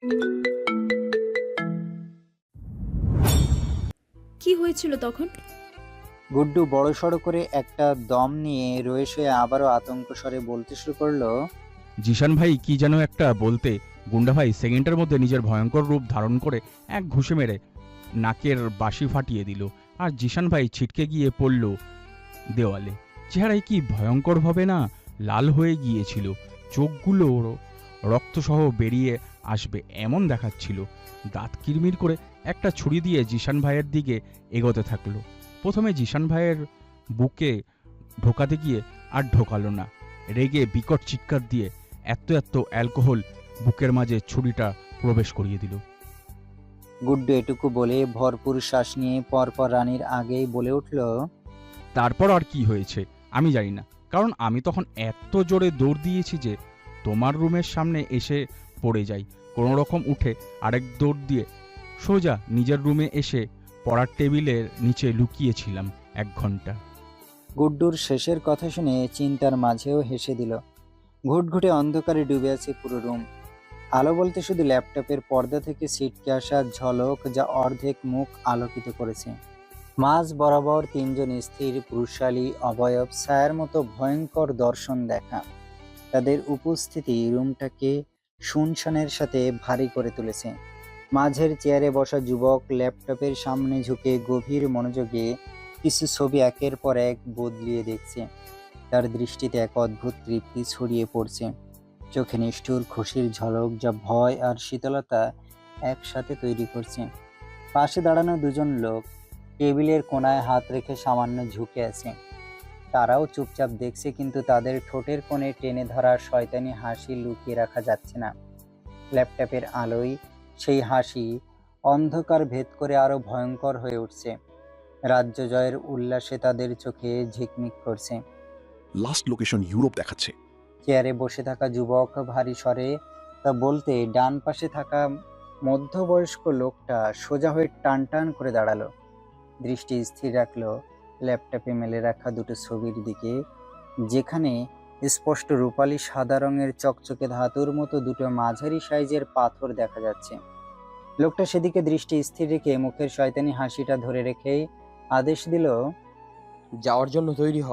কি হয়েছিল তখন? গুড্ডু বড়সড় করে একটা দম নিয়ে রয়ে শুয়ে আবারও আতঙ্ক স্বরে বলতে শুরু করলো। জিশান ভাই কি যেন একটা বলতে গুন্ডা ভাই সেকেন্ডের মধ্যে নিজের ভয়ঙ্কর রূপ ধারণ করে এক ঘুষে মেরে নাকের বাঁশি ফাটিয়ে দিল, আর জিশান ভাই ছিটকে গিয়ে পড়ল দেওয়ালে। চেহারায় কি ভয়ঙ্করভাবে না লাল হয়ে গিয়েছিল, চোখগুলো রক্তসহ বেরিয়ে আসবে এমন দেখাচ্ছিল। দাঁত কিরমির করে একটা ছুরি দিয়ে জিশান ভাইয়ের দিকে এগোতে থাকলো। প্রথমে জিশান ভাইয়ের বুকে ঢোকাতে গিয়ে আর ঢোকালো না। রেগে বিকট চিৎকার দিয়ে এত অ্যালকোহল বুকের মাঝে ছুরিটা প্রবেশ করিয়ে দিল। গুড্ডু এটুকু বলে ভরপুর শ্বাস নিয়ে পরপর রানীর আগেই বলে উঠল। তারপর আর কি হয়েছে আমি জানি না, কারণ আমি তখন এত জোরে দৌড় দিয়েছি যে তোমার রুমের সামনে এসে পড়ে যাই। কোনো রকম উঠে আরেক দৌড় দিয়ে সোজা নিজের রুমে এসে পড়ার টেবিলের নিচে লুকিয়েছিলাম 1 ঘন্টা। গুড্ডুর শেষের কথা শুনে চিন্তার মাঝেও হেসে দিল। ঘুটঘুটে অন্ধকারে ডুবে আছে পুরো রুম। আলো বলতে শুধু ল্যাপটপের পর্দা থেকে ছিটকে আসা ঝলক, যা অর্ধেক মুখ আলোকিত করেছে। মাঝ বরাবর তিনজন স্থির পুরুষালী অবয়ব ছায়ার মতো ভয়ঙ্কর দর্শন দেখা। তাদের উপস্থিতি রুমটাকে শুনশানের সাথে ভারী করে তুলেছে। মাঝের চেয়ারে বসা যুবক ল্যাপটপের সামনে ঝুঁকে গভীর মনোযোগে কিছু ছবি একের পর এক বদলিয়ে দেখছে। তার দৃষ্টিতে এক অদ্ভুত তৃপ্তি ছড়িয়ে পড়ছে, চোখে নিষ্ঠুর খুশির ঝলক, যা ভয় আর শীতলতা একসাথে তৈরি করছে। পাশে দাঁড়ানো দুজন লোক টেবিলের কোণায় হাত রেখে সামান্য ঝুঁকে আছে। তারাও চুপচাপ দেখছে, কিন্তু তাদের ঠোঁটের কোণে টেনে ধরা শয়তানি হাসি লুকিয়ে রাখা যাচ্ছে না। ল্যাপটপের আলোয় সেই হাসি অন্ধকার ভেদ করে আরো ভয়ঙ্কর হয়ে উঠছে। রাজ্য জয়ের উল্লাসে তাদের চোখে ঝিকমিক করছে। লাস্ট লোকেশন ইউরোপ দেখাচ্ছে। চেয়ারে বসে থাকা যুবক ভারী স্বরে তা বলতে ডান পাশে থাকা মধ্যবয়স্ক লোকটা সোজা হয়ে টান টান করে দাঁড়ালো। দৃষ্টি স্থির রাখলো ল্যাপটপে মেলে রাখা দুটো ছবির দিকে, যেখানে স্পষ্ট রূপালী সাদা রঙের চকচকে ধাতুর মতো দুটো মাঝারি সাইজের পাথর দেখা যাচ্ছে। লোকটা সেদিকে দৃষ্টি স্থির রেখে মুখের শয়তানি হাসিটা ধরে রেখেই আদেশ দিল। যাওয়ার জন্য তৈরি হ।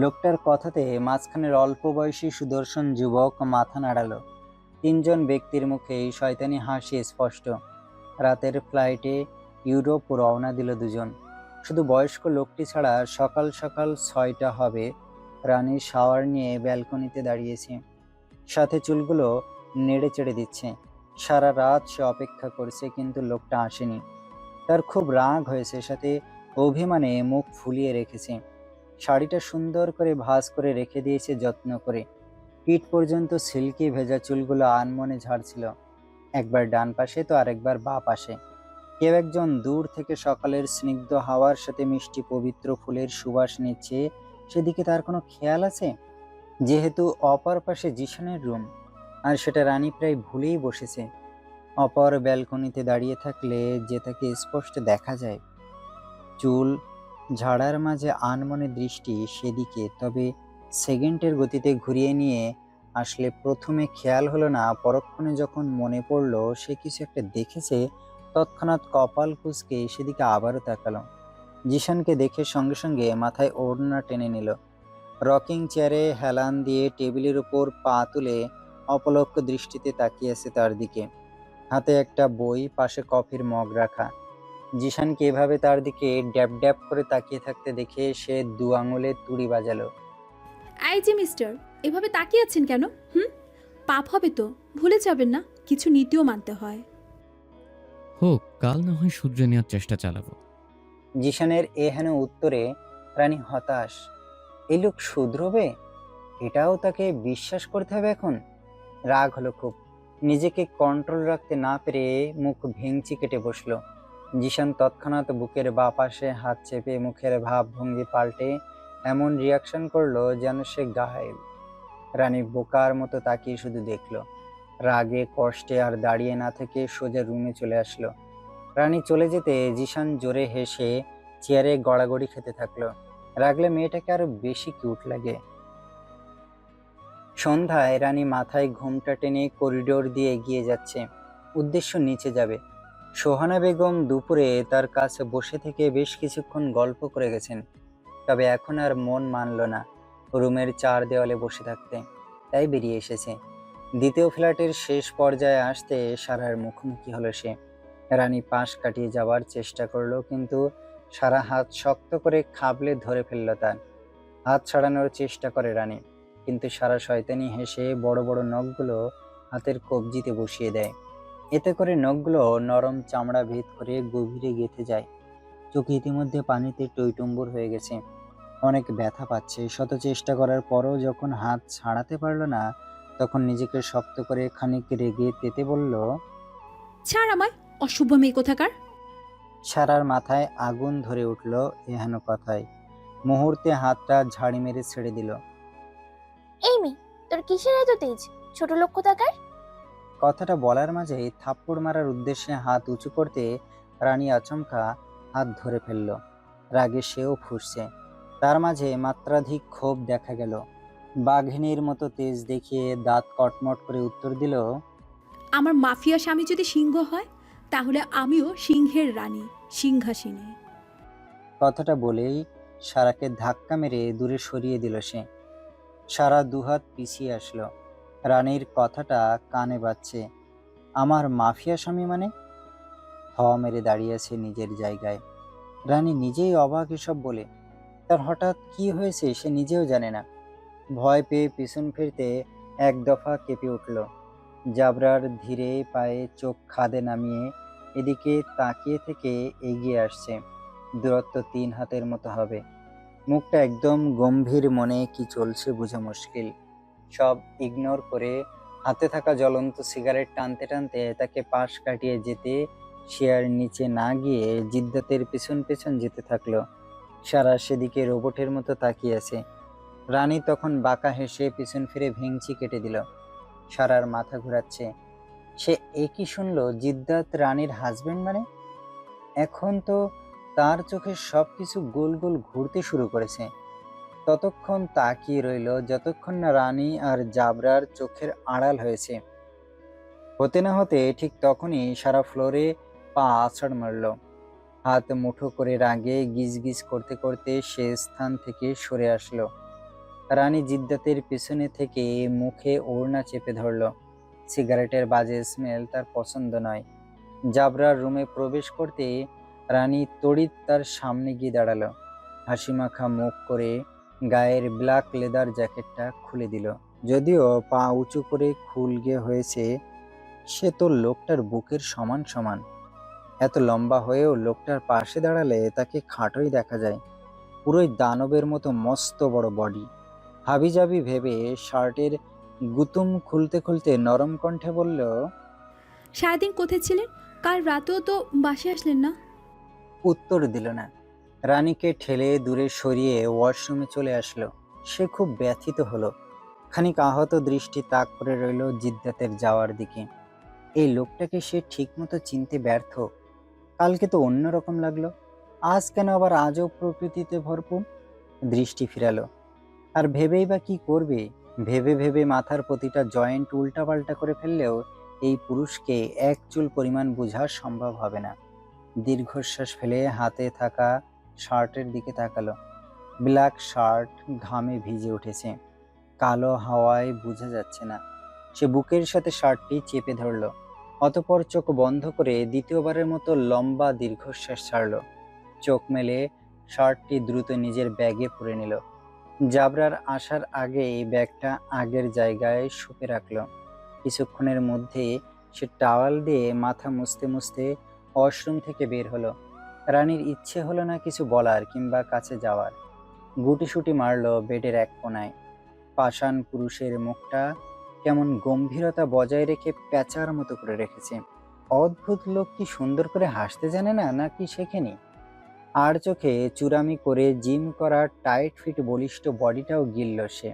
লোকটার কথাতে মাঝখানের অল্প বয়সী সুদর্শন যুবক মাথা নাড়ালো। তিনজন ব্যক্তির মুখেই শয়তানি হাসি স্পষ্ট। রাতের ফ্লাইটে ইউরোপ রওনা দিল দুজন। শুধু বয়স্ক লোকটি ছাড়া সকাল সকাল 6টা হবে। রানী শাওয়ার নিয়ে ব্যালকনিতে দাঁড়িয়েছে, সাথে চুলগুলো নেড়ে চেড়ে দিচ্ছে। সারা রাত সে অপেক্ষা করছে, কিন্তু লোকটা আসেনি। তার খুব রাগ হয়েছে, সাথে অভিমানে মুখ ফুলিয়ে রেখেছে। শাড়িটা সুন্দর করে ভাঁজ করে রেখে দিয়েছে যত্ন করে। পিঠ পর্যন্ত সিল্কি ভেজা চুলগুলো আনমনে ঝাড়ছিল, একবার ডান পাশে তো আরেকবার বাঁ পাশে। কেউ একজন দূর থেকে সকালের স্নিগ্ধ হাওয়ার সাথে মিষ্টি পবিত্র ফুলের সুবাস নিচ্ছে, সেদিকে তার কোনো খেয়াল আছে? যেহেতু অপর পাশে জিশানের রুম, আর সেটা রানী প্রায় ভুলেই বসেছে। অপর ব্যালকনিতে দাঁড়িয়ে থাকলে যে তাকে স্পষ্ট দেখা যায়। চুল ঝাড়ার মাঝে আনমনে দৃষ্টি সেদিকে, তবে সেকেন্ডের গতিতে ঘুরিয়ে নিয়ে আসলে প্রথমে খেয়াল হলো না, পরক্ষণে যখন মনে পড়লো সে কিছু একটা দেখেছে, তৎক্ষণাৎ কপাল কুঁচকে সেদিকে আবারও তাকালো। জিশানকে দেখে সঙ্গে সঙ্গে মাথায় ওড়না টেনে নিল। রকিং চেয়ারে হেলান দিয়ে টেবিলের উপর পা তুলে অপলক দৃষ্টিতে তাকিয়ে আছে তার দিকে। হাতে একটা বই, পাশে কফির মগ রাখা। জিশানকে এভাবে তার দিকে ড্যাব ড্যাব করে তাকিয়ে থাকতে দেখে সে 2 আঙুলে তুড়ি বাজালো। এই যে মিস্টার, এভাবে তাকিয়ে আছেন কেন? পাপ হবে তো, ভুলে যাবেন না, কিছু নীতিও মানতে হয়। হোক, কাল না হয় শুধরে নেওয়ার চেষ্টা চালাবো। জিশানের এহেন উত্তরে রানী হতাশ। এই লোক শুধরবে, এটাও তাকে বিশ্বাস করতে হবে এখন? রাগ হলো খুব। নিজেকে কন্ট্রোল রাখতে না পেরে মুখ ভেঙচি কেটে বসলো। জিশান তৎক্ষণাৎ বুকের বাঁ পাশে হাত চেপে মুখের ভাব ভঙ্গি পাল্টে এমন রিয়াকশন করলো যেন সে গায়েব। রানী বোকার মতো তাকিয়ে শুধু দেখলো। রাগে কষ্টে আর দাঁড়িয়ে না থেকে সোজা রুমে চলে আসলো। রানী চলে যেতে জিশান জোরে হেসে চেয়ারে গড়াগড়ি খেতে থাকলো। রাগলে মেয়েটাকে আরো বেশি কিউট লাগে। সন্ধ্যায় রানী মাথায় ঘোমটা টেনে করিডোর দিয়ে এগিয়ে যাচ্ছে, উদ্দেশ্য নিচে যাবে। সোহানা বেগম দুপুরে তার কাছে বসে থেকে বেশ কিছুক্ষণ গল্প করে গেছেন, তবে এখন আর মন মানল না রুমের চার দেওয়ালে বসে থাকতে, তাই বেরিয়ে এসেছে। দ্বিতীয় ফ্ল্যাটের শেষ পর্যায়ে আসতে সারার মুখোমুখি হলো সে। রানী পাশ কাটিয়ে যাওয়ার চেষ্টা করলো, কিন্তু সারা হাত শক্ত করে খাবলে ধরে ফেলল তার। হাত ছাড়ানোর চেষ্টা করে রানী, কিন্তু সারা শয়তানি হেসে বড় বড় নখগুলো হাতের কবজিতে বসিয়ে দেয়। এতে করে নখগুলো নরম চামড়া ভেদ করে গভীরে গেঁথে যায়। চোখ ইতিমধ্যে পানিতে টইটুম্বুর হয়ে গেছে, অনেক ব্যথা পাচ্ছে। শত চেষ্টা করার পরও যখন হাত ছাড়াতে পারলো না, তখন নিজেকে শক্ত করে খানিক রেগে তেতে বলল, ছাড় আমায়, অশুভ মেয়ে কোথাকার। সারার মাথায় আগুন ধরে উঠল এহেন কথায়। মুহূর্তে হাতটা ঝাড়ি মেরে ছেড়ে দিল। এই মেয়ে, তোর কিসের এত তেজ? ছোট লোক কোথাকার। কথাটা বলার মাঝেই থাপ্পড় মারার উদ্দেশ্যে হাত উঁচু করতে রানী আচমকা হাত ধরে ফেলল। রাগে সেও ফুঁসছে, তার মাঝে মাত্রাধিক ক্ষোভ দেখা গেল। বাঘিনীর মতো তেজ দেখিয়ে দাঁত কটমট করে উত্তর দিল, আমার মাফিয়া স্বামী যদি সিংহ হয়, তাহলে আমিও সিংহের রানী, সিংহাসিনী। কথাটা বলেই সারাকে ধাক্কা মেরে দূরে সরিয়ে দিল সে। সারা দুহাত পিছিয়ে আসলো। রানীর কথাটা কানে বাজছে। আমার মাফিয়া স্বামী মানে? থ মেরে দাঁড়িয়ে আছে নিজের জায়গায়। রানী নিজেই অবাক এসব বলে। তার হঠাৎ কি হয়েছে সে নিজেও জানে না। ভয় পেয়ে পিছন ফিরতে এক দফা কেঁপে উঠল। জাবরার ধীরে পায়ে চোখ খাদে নামিয়ে এদিকে তাকিয়ে থেকে এগিয়ে আসছে। দূরত্ব 3 হাতের মতো হবে। মুখটা একদম গম্ভীর, মনে কি চলছে বোঝা মুশকিল। সব ইগনোর করে হাতে থাকা জ্বলন্ত সিগারেট টানতে টানতে তাকে পাশ কাটিয়ে যেতে সে আর নিচে না গিয়ে জিদ্দাতের পেছন পেছন যেতে থাকলো। সারা সেদিকে রোবটের মতো তাকিয়ে আছে। রানী তখন বাঁকা হেসে পিছন ফিরে ভেঙচি কেটে দিল। সারার মাথা ঘোরাচ্ছে। সে একই শুনলো, জিদ্দাত রানীর হাজবেন্ড মানে? এখন তো তার চোখে সবকিছু গোল গোল ঘুরতে শুরু করেছে। ততক্ষণ তাকিয়ে রইল যতক্ষণ না রানী আর জাবরার চোখের আড়াল হয়েছে। হতে না হতে ঠিক তখনই সারা ফ্লোরে পা আছাড় মারল। হাত মুঠো করে রাগে গিজগিজ করতে করতে সে স্থান থেকে সরে আসলো। রানী জিদ্দাতের পিছনে থেকে মুখে ওড়না চেপে ধরল। সিগারেটের বাজে স্মেল তার পছন্দ নয়। জাবরার রুমে প্রবেশ করতে রানী তড়িৎ তার সামনে গিয়ে দাঁড়ালো। হাসিমাখা মুখ করে গায়ের ব্ল্যাক লেদার জ্যাকেটটা খুলে দিল। যদিও পা উঁচু করে খুলগে হয়েছে, সে তো লোকটার বুকের সমান সমান। এত লম্বা হয়েও লোকটার পাশে দাঁড়ালে তাকে খাটোই দেখা যায়। পুরোই দানবের মতো মস্ত বড় বডি। হাবিজাবি ভেবে শার্টের গুতুম খুলতে খুলতে নরম কণ্ঠে বলল, সারাদিন কোথায় ছিলেন? কাল রাতেও তো বাসে আসলেন না। উত্তর দিল না। রানীকে ঠেলে দূরে সরিয়ে ওয়াশরুমে চলে আসলো। সে খুব ব্যথিত হলো। খানিক আহত দৃষ্টি তাক করে রইল জিদ্দাতের যাওয়ার দিকে। এই লোকটাকে সে ঠিকমতো চিনতে ব্যর্থ। কালকে তো অন্যরকম লাগলো, আজ কেন আবার আজব প্রকৃতিতে ভরপুর? দৃষ্টি ফিরালো। আর ভেবেই বা কি করবে? ভেবে ভেবে মাথার প্রতিটা জয়েন্ট উল্টাপাল্টা করে ফেললেও এই পুরুষকে এক চুল পরিমাণ বোঝা সম্ভব হবে না। দীর্ঘশ্বাস ফেলে হাতে থাকা শার্টের দিকে তাকালো। ব্ল্যাক শার্ট ঘামে ভিজে উঠেছে, কালো হাওয়ায় বোঝা যাচ্ছে না। সে বুকের সাথে শার্টটি চেপে ধরল। অতঃপর চোখ বন্ধ করে দ্বিতীয়বারের মতো লম্বা দীর্ঘশ্বাস ছাড়ল। চোখ মেলে শার্টটি দ্রুত নিজের ব্যাগে পুরে নিল। জাবরার আসার আগে এই ব্যাগটা আগের জায়গায় সুপে রাখল। কিছুক্ষণের মধ্যে সে টাওয়াল দিয়ে মাথা মুছতে মুছতে ওয়াশরুম থেকে বের হলো। রানীর ইচ্ছে হলো না কিছু বলার কিংবা কাছে যাওয়ার। গুটিসুটি মারল বেডের এক কোনায়। পাষাণ পুরুষের মুখটা কেমন গম্ভীরতা বজায় রেখে প্যাঁচার মতো করে রেখেছে। অদ্ভুত লোক কি সুন্দর করে হাসতে জানে না, নাকি শেখেনি? আর চোখে চুরামি করে জিম করা টাইট ফিট বলিষ্ঠ বডিটাও গিলল সে।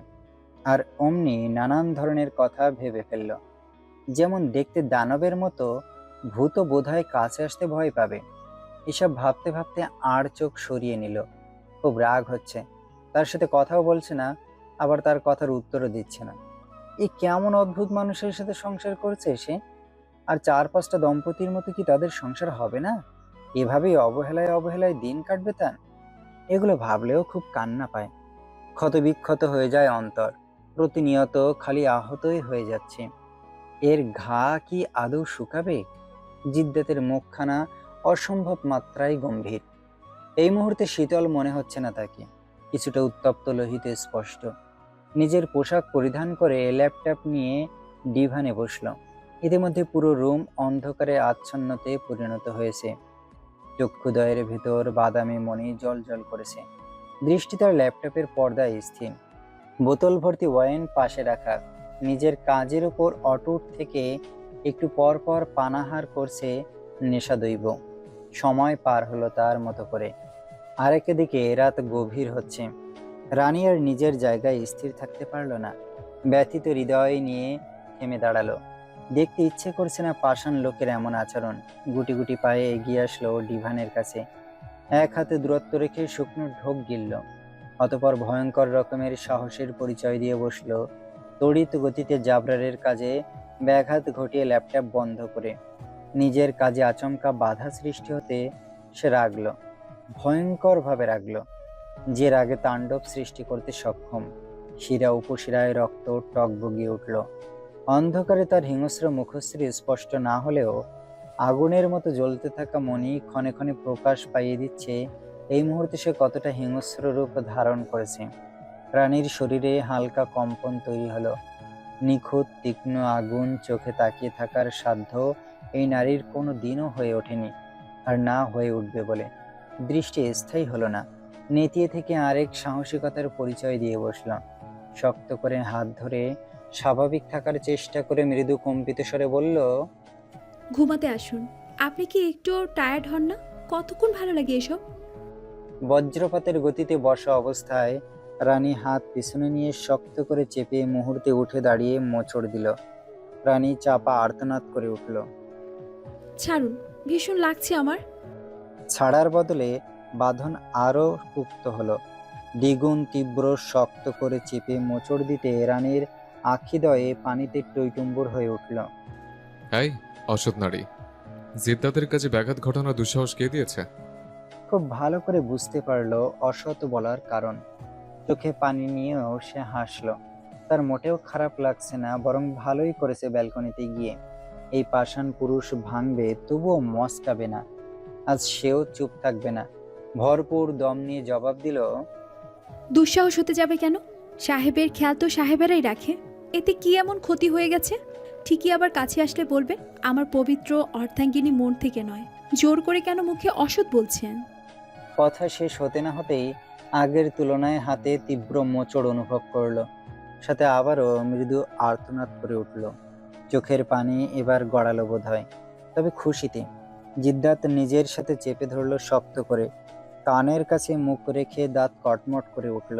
আর অমনি নানান ধরনের কথা ভেবে ফেলল। যেমন দেখতে দানবের মতো, ভূত বোধহয় কাছে আসতে ভয় পাবে। এসব ভাবতে ভাবতে আর চোখ সরিয়ে নিল। খুব রাগ হচ্ছে। তার সাথে কথাও বলছে না, আবার তার কথার উত্তরও দিচ্ছে না। এই কেমন অদ্ভুত মানুষের সাথে সংসার করছে সে? আর 4-5টা দম্পতির মতো কি তাদের সংসার হবে না? এভাবেই অবহেলায় অবহেলায় দিন কাটবে তার? এগুলো ভাবলেও খুব কান্না পায়। ক্ষতবিক্ষত হয়ে যায় অন্তর। প্রতিনিয়ত খালি আহতই হয়ে যাচ্ছে। এর ঘা কি আদৌ শুকাবে? জিদ্দাতের মুখখানা অসম্ভব মাত্রায় গম্ভীর। এই মুহূর্তে শীতল মনে হচ্ছে না তাকে, কিছুটা উত্তপ্ত লোহিতে স্পষ্ট। নিজের পোশাক পরিধান করে ল্যাপটপ নিয়ে ডিভানে বসল। ইতিমধ্যে পুরো রুম অন্ধকারে আচ্ছন্নতে পরিণত হয়েছে। চক্ষুদয়ের ভেতর বাদামি মণি জ্বলজ্বল করেছে। দৃষ্টি তার ল্যাপটপের পর্দায় স্থির। বোতল ভর্তি ওয়াইন পাশে রাখা। নিজের কাজের উপর অটুট থেকে একটু পর পর পানাহার করছে নেশাদৈব। সময় পার হলো তার মতো করে। আরেক দিকে রাত গভীর হচ্ছে। রানী আর নিজের জায়গায় স্থির থাকতে পারল না। ব্যথিত হৃদয় নিয়ে থেমে দাঁড়ালো। দেখতে ইচ্ছে করছে না পাষাণ লোকের এমন আচরণ। গুটি গুটি পায়ে এগিয়ে আসলো ডিভানের কাছে। এক হাতে দূরত্ব রেখে শুকনো ঢোক গিলল। অতপর ভয়ঙ্কর রকমের সাহসের পরিচয় দিয়ে বসলো, তড়িৎ গতিতে জাবরারের কাজে ব্যাঘাত ঘটিয়ে ল্যাপটপ বন্ধ করে। নিজের কাজে আচমকা বাধা সৃষ্টি হতে সে রাগলো, ভয়ঙ্করভাবে রাগলো। যে রাগে তাণ্ডব সৃষ্টি করতে সক্ষম। শিরা উপশিরায় রক্ত টগবগিয়ে উঠল। অন্ধকারে তার হিংস্র মুখশ্রী স্পষ্ট না হলেও আগুনের মতো জ্বলতে থাকা মনি ক্ষণে ক্ষণে প্রকাশ পাইয়ে দিচ্ছে এই মুহূর্তে সে কতটা হিংস্র রূপ ধারণ করেছে। রানীর শরীরে হালকা কম্পন তৈরি হলো। নিখুঁত তীক্ষ্ণ আগুন চোখে তাকিয়ে থাকার সাধ্য এই নারীর কোনো দিনও হয়ে ওঠেনি, আর না হয়ে উঠবে বলে। দৃষ্টি স্থায়ী হলো না। নেতিয়ে থেকে আরেক সাহসিকতার পরিচয় দিয়ে বসল। শক্ত করে হাত ধরে স্বাভাবিক থাকার চেষ্টা করে মৃদু কম্পিত স্বরে বলল, ঘুমাতে আসুন। আপনি কি একটু টায়ার্ড হন না? কতক্ষণ ভালো লাগে এসব? বজ্রপাতের গতিতে বসা অবস্থায় রানী হাত পিছনে নিয়ে শক্ত করে চেপে মুহূর্তে উঠে দাঁড়িয়ে মোচড় দিল। রানী চাপা আর্তনাদ করে উঠল। ছাড়ুন, ভীষণ লাগছে আমার। ছাড়ার বদলে বাঁধন আরো পুক্ত হলো। দ্বিগুণ তীব্র শক্ত করে চেপে মোচড় দিতে রানীর আখিদয়ে পানিতে টইটুম্বুর হয়ে উঠল। এই অসৎ নারী, জিদ্দাতের কাছে ব্যাঘাত ঘটানোর দুঃসাহস কে দিয়েছে? খুব ভালো করে বুঝতে পারলো অসৎ বলার কারণ। চোখে পানি নিয়েও সে হাসলো। তার মোটেও খারাপ লাগছে না, বরং ভালোই করেছে ব্যালকনিতে গিয়ে। এই পাষাণ পুরুষ ভাঙবে, তবুও মস্কাবে না। আজ সেও চুপ থাকবে না। ভরপুর দম নিয়ে জবাব দিল, দুঃসাহস হতে যাবে কেন? সাহেবের খেয়াল তো সাহেবেরাই রাখে। এতে কি এমন ক্ষতি হয়ে গেছে? ঠিকই আবার কাছে আসলে বলবেন আমার পবিত্র অর্ধাঙ্গিনী মন থেকে নয়। জোর করে কেন মুখে অসৎ বলছেন? কথা শেষ হতে না হতেই আগের তুলনায় হাতে তীব্র মোচড় অনুভব করলো। সাথে আবারও মৃদু আর্তনাদ করে উঠল। চোখের পানি এবার গড়ালো বোধ হয়, তবে খুশিতে। জিদ্দাত নিজের সাথে চেপে ধরল শক্ত করে। কানের কাছে মুখ রেখে দাঁত কটমট করে উঠল।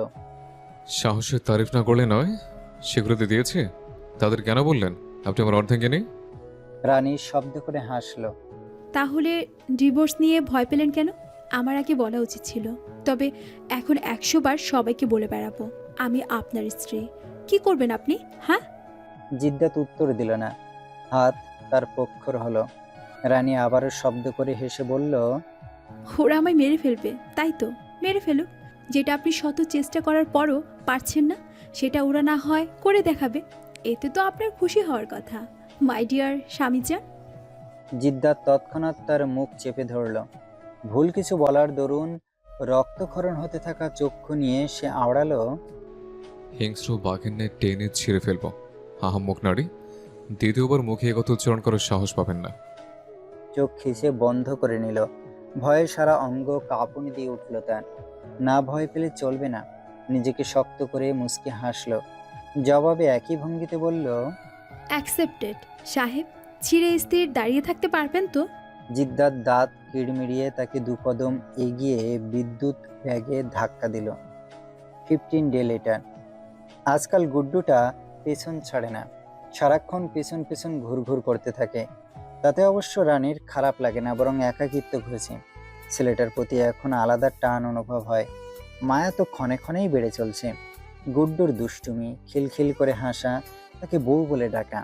সাহসের তারিফ না করলে নয়। স্বীকৃতি দিয়েছে, তাদের কেন বললেন আপনি আমার অর্ধাঙ্গিনী? রানী শব্দ করে হাসলো। তাহলে ডিভোর্স নিয়ে ভয় পেলেন কেন? আমার আগে বলা উচিত ছিল। তবে এখন 100 বার সবাইকে বলে বেড়াবো আমি আপনার স্ত্রী। কি করবেন আপনি? হ্যাঁ? জিদ্দাত উত্তর দিল না। হাত তার পক্ষর হলো। রানী আবারও শব্দ করে হেসে বলল, ওরা আমায় মেরে ফেলবে, তাই তো মেরে ফেলুক। যেটা আপনি শত চেষ্টা করার পরও পারছেন না, সেটা ওরা না হয় করে দেখাবে। এতে তো আপনার খুশি হওয়ার কথা, মাই ডিয়ার স্বামীজান। জিদ্দাত তৎক্ষণাৎ তার মুখ চেপে ধরল। ভুল কিছু বলার দরুন রক্তক্ষরণ হতে থাকা চক্ষু নিয়ে সে আওড়ালো, হিংস্র বাঘের ন্যায় টেনে ছিঁড়ে ফেলবো। আহাম্মক নারী, দ্বিতীয়বার মুখে এগত উচ্চারণ করার সাহস পাবেন না। চোখ খিচে বন্ধ করে নিল। ভয়ে সারা অঙ্গ কাঁপুনি দিয়ে উঠল তার। না ভয় পেলে চলবে না। নিজেকে শক্ত করে মুচকি হাসল। জবাবে একই ভঙ্গিতে বলল, অ্যাকসেপ্টেড সাহেব। ছিঁড়ে স্থির দাঁড়িয়ে থাকতে পারবেন তো? জিদ্দাত দাঁত কিড়মিড়িয়ে তাকে দুকদম এগিয়ে বিদ্যুৎ ব্যাগে ধাক্কা দিল। 15 ডে লেটার। আজকাল গুড্ডুটা পেছন ছাড়ে না, সারাক্ষণ পেছন পেছন ঘুরঘুর করতে থাকে। তাতে অবশ্য রানীর খারাপ লাগে না, বরং একাকিত্ব ঘুরেছে। ছেলেটার প্রতি এখন আলাদা টান অনুভব হয়। মায়া তো ক্ষণে ক্ষণেই বেড়ে চলছে। গুড্ডুর দুষ্টুমি, খিলখিল করে হাসা, তাকে বউ বলে ডাকা,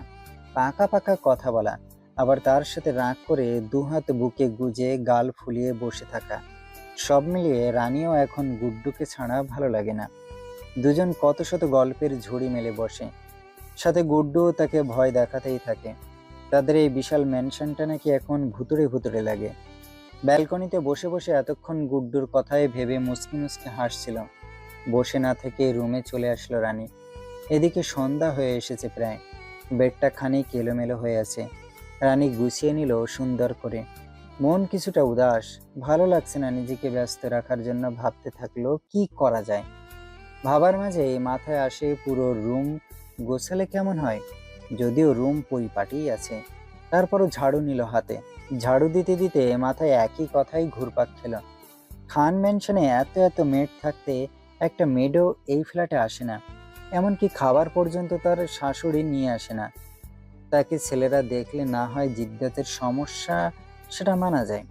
পাকা পাকা কথা বলা, আবার তার সাথে রাগ করে দুহাত বুকে গুজে গাল ফুলিয়ে বসে থাকা, সব মিলিয়ে রানীও এখন গুড্ডুকে ছাড়া ভালো লাগে না। দুজন কত শত গল্পের ঝুড়ি মেলে বসে, সাথে গুড্ডুও তাকে ভয় দেখাতেই থাকে। তাদের এই বিশাল ম্যানশনটা নাকি এখন ভুতুড়ে ভুতুড়ে লাগে। ব্যালকনিতে বসে বসে এতক্ষণ গুড্ডুর কথায় ভেবে মুচকি মুচকি হাসছিল। বসে না থেকে রুমে চলে আসলো রানী। এদিকে সন্ধ্যা হয়ে এসেছে প্রায়, বেডটা খানিক এলোমেলো হয়ে আছে। রানী গুছিয়ে নিল সুন্দর করে। মন কিছুটা উদাস, ভালো লাগছে না নিজেকে ব্যস্ত রাখার জন্য। ভাবতে থাকলো কি করা যায়। ভাবার মাঝে মাথায় আসে পুরো রুম গোছালে কেমন হয়। যদিও রুম পরিপাটিই আছে, তারপরও ঝাড়ু নিল হাতে। ঝাড়ু দিতে দিতে মাথায় একই কথাই ঘুরপাক খেল। খান ম্যানশনে এত এত মেড থাকতে একটা মেডও এই ফ্ল্যাটে আসে না। এমনকি খাবার পর্যন্ত তার শাশুড়ি নিয়ে আসে না। তাকে ছেলেরা দেখলে না হয় জিদ্দাতের সমস্যা, সেটা মানা যায়,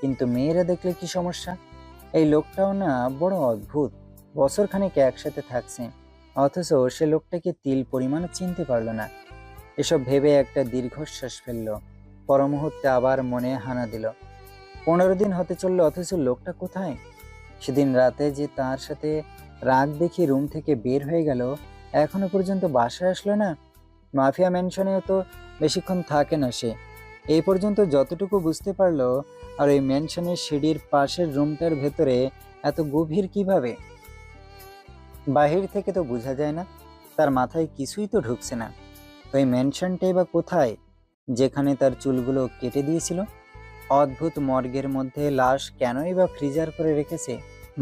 কিন্তু মেয়েরা দেখলে কি সমস্যা? এই লোকটাও না বড় অদ্ভুত। বছর খানিক একসাথে থাকছে, অথচ সে লোকটাকে তিল পরিমাণও চিনতে পারল না। এসব ভেবে একটা দীর্ঘশ্বাস ফেলল। পর মুহূর্তে আবার মনে হানা দিল, 15 দিন হতে চললো, অথচ লোকটা কোথায়? সেদিন রাতে যে তার সাথে রাগ দেখিয়ে রুম থেকে বের হয়ে গেল, এখনো পর্যন্ত বাসায় আসলো না। মাফিয়া ম্যানশনেও তো বেশিক্ষণ থাকে না সে। এই পর্যন্ত যতটুকু বুঝতে পারলো। আর ওই ম্যানশনের সিঁড়ির পাশের রুমটার ভেতরে এত গভীর কিভাবে? বাহির থেকে তো বোঝা যায় না। তার মাথায় কিছুই তো ঢুকছে না। ওই ম্যানশনটাই বা কোথায়, যেখানে তার চুলগুলো কেটে দিয়েছিল? অদ্ভুত মর্গের মধ্যে লাশ কেনই বা ফ্রিজার করে রেখেছে?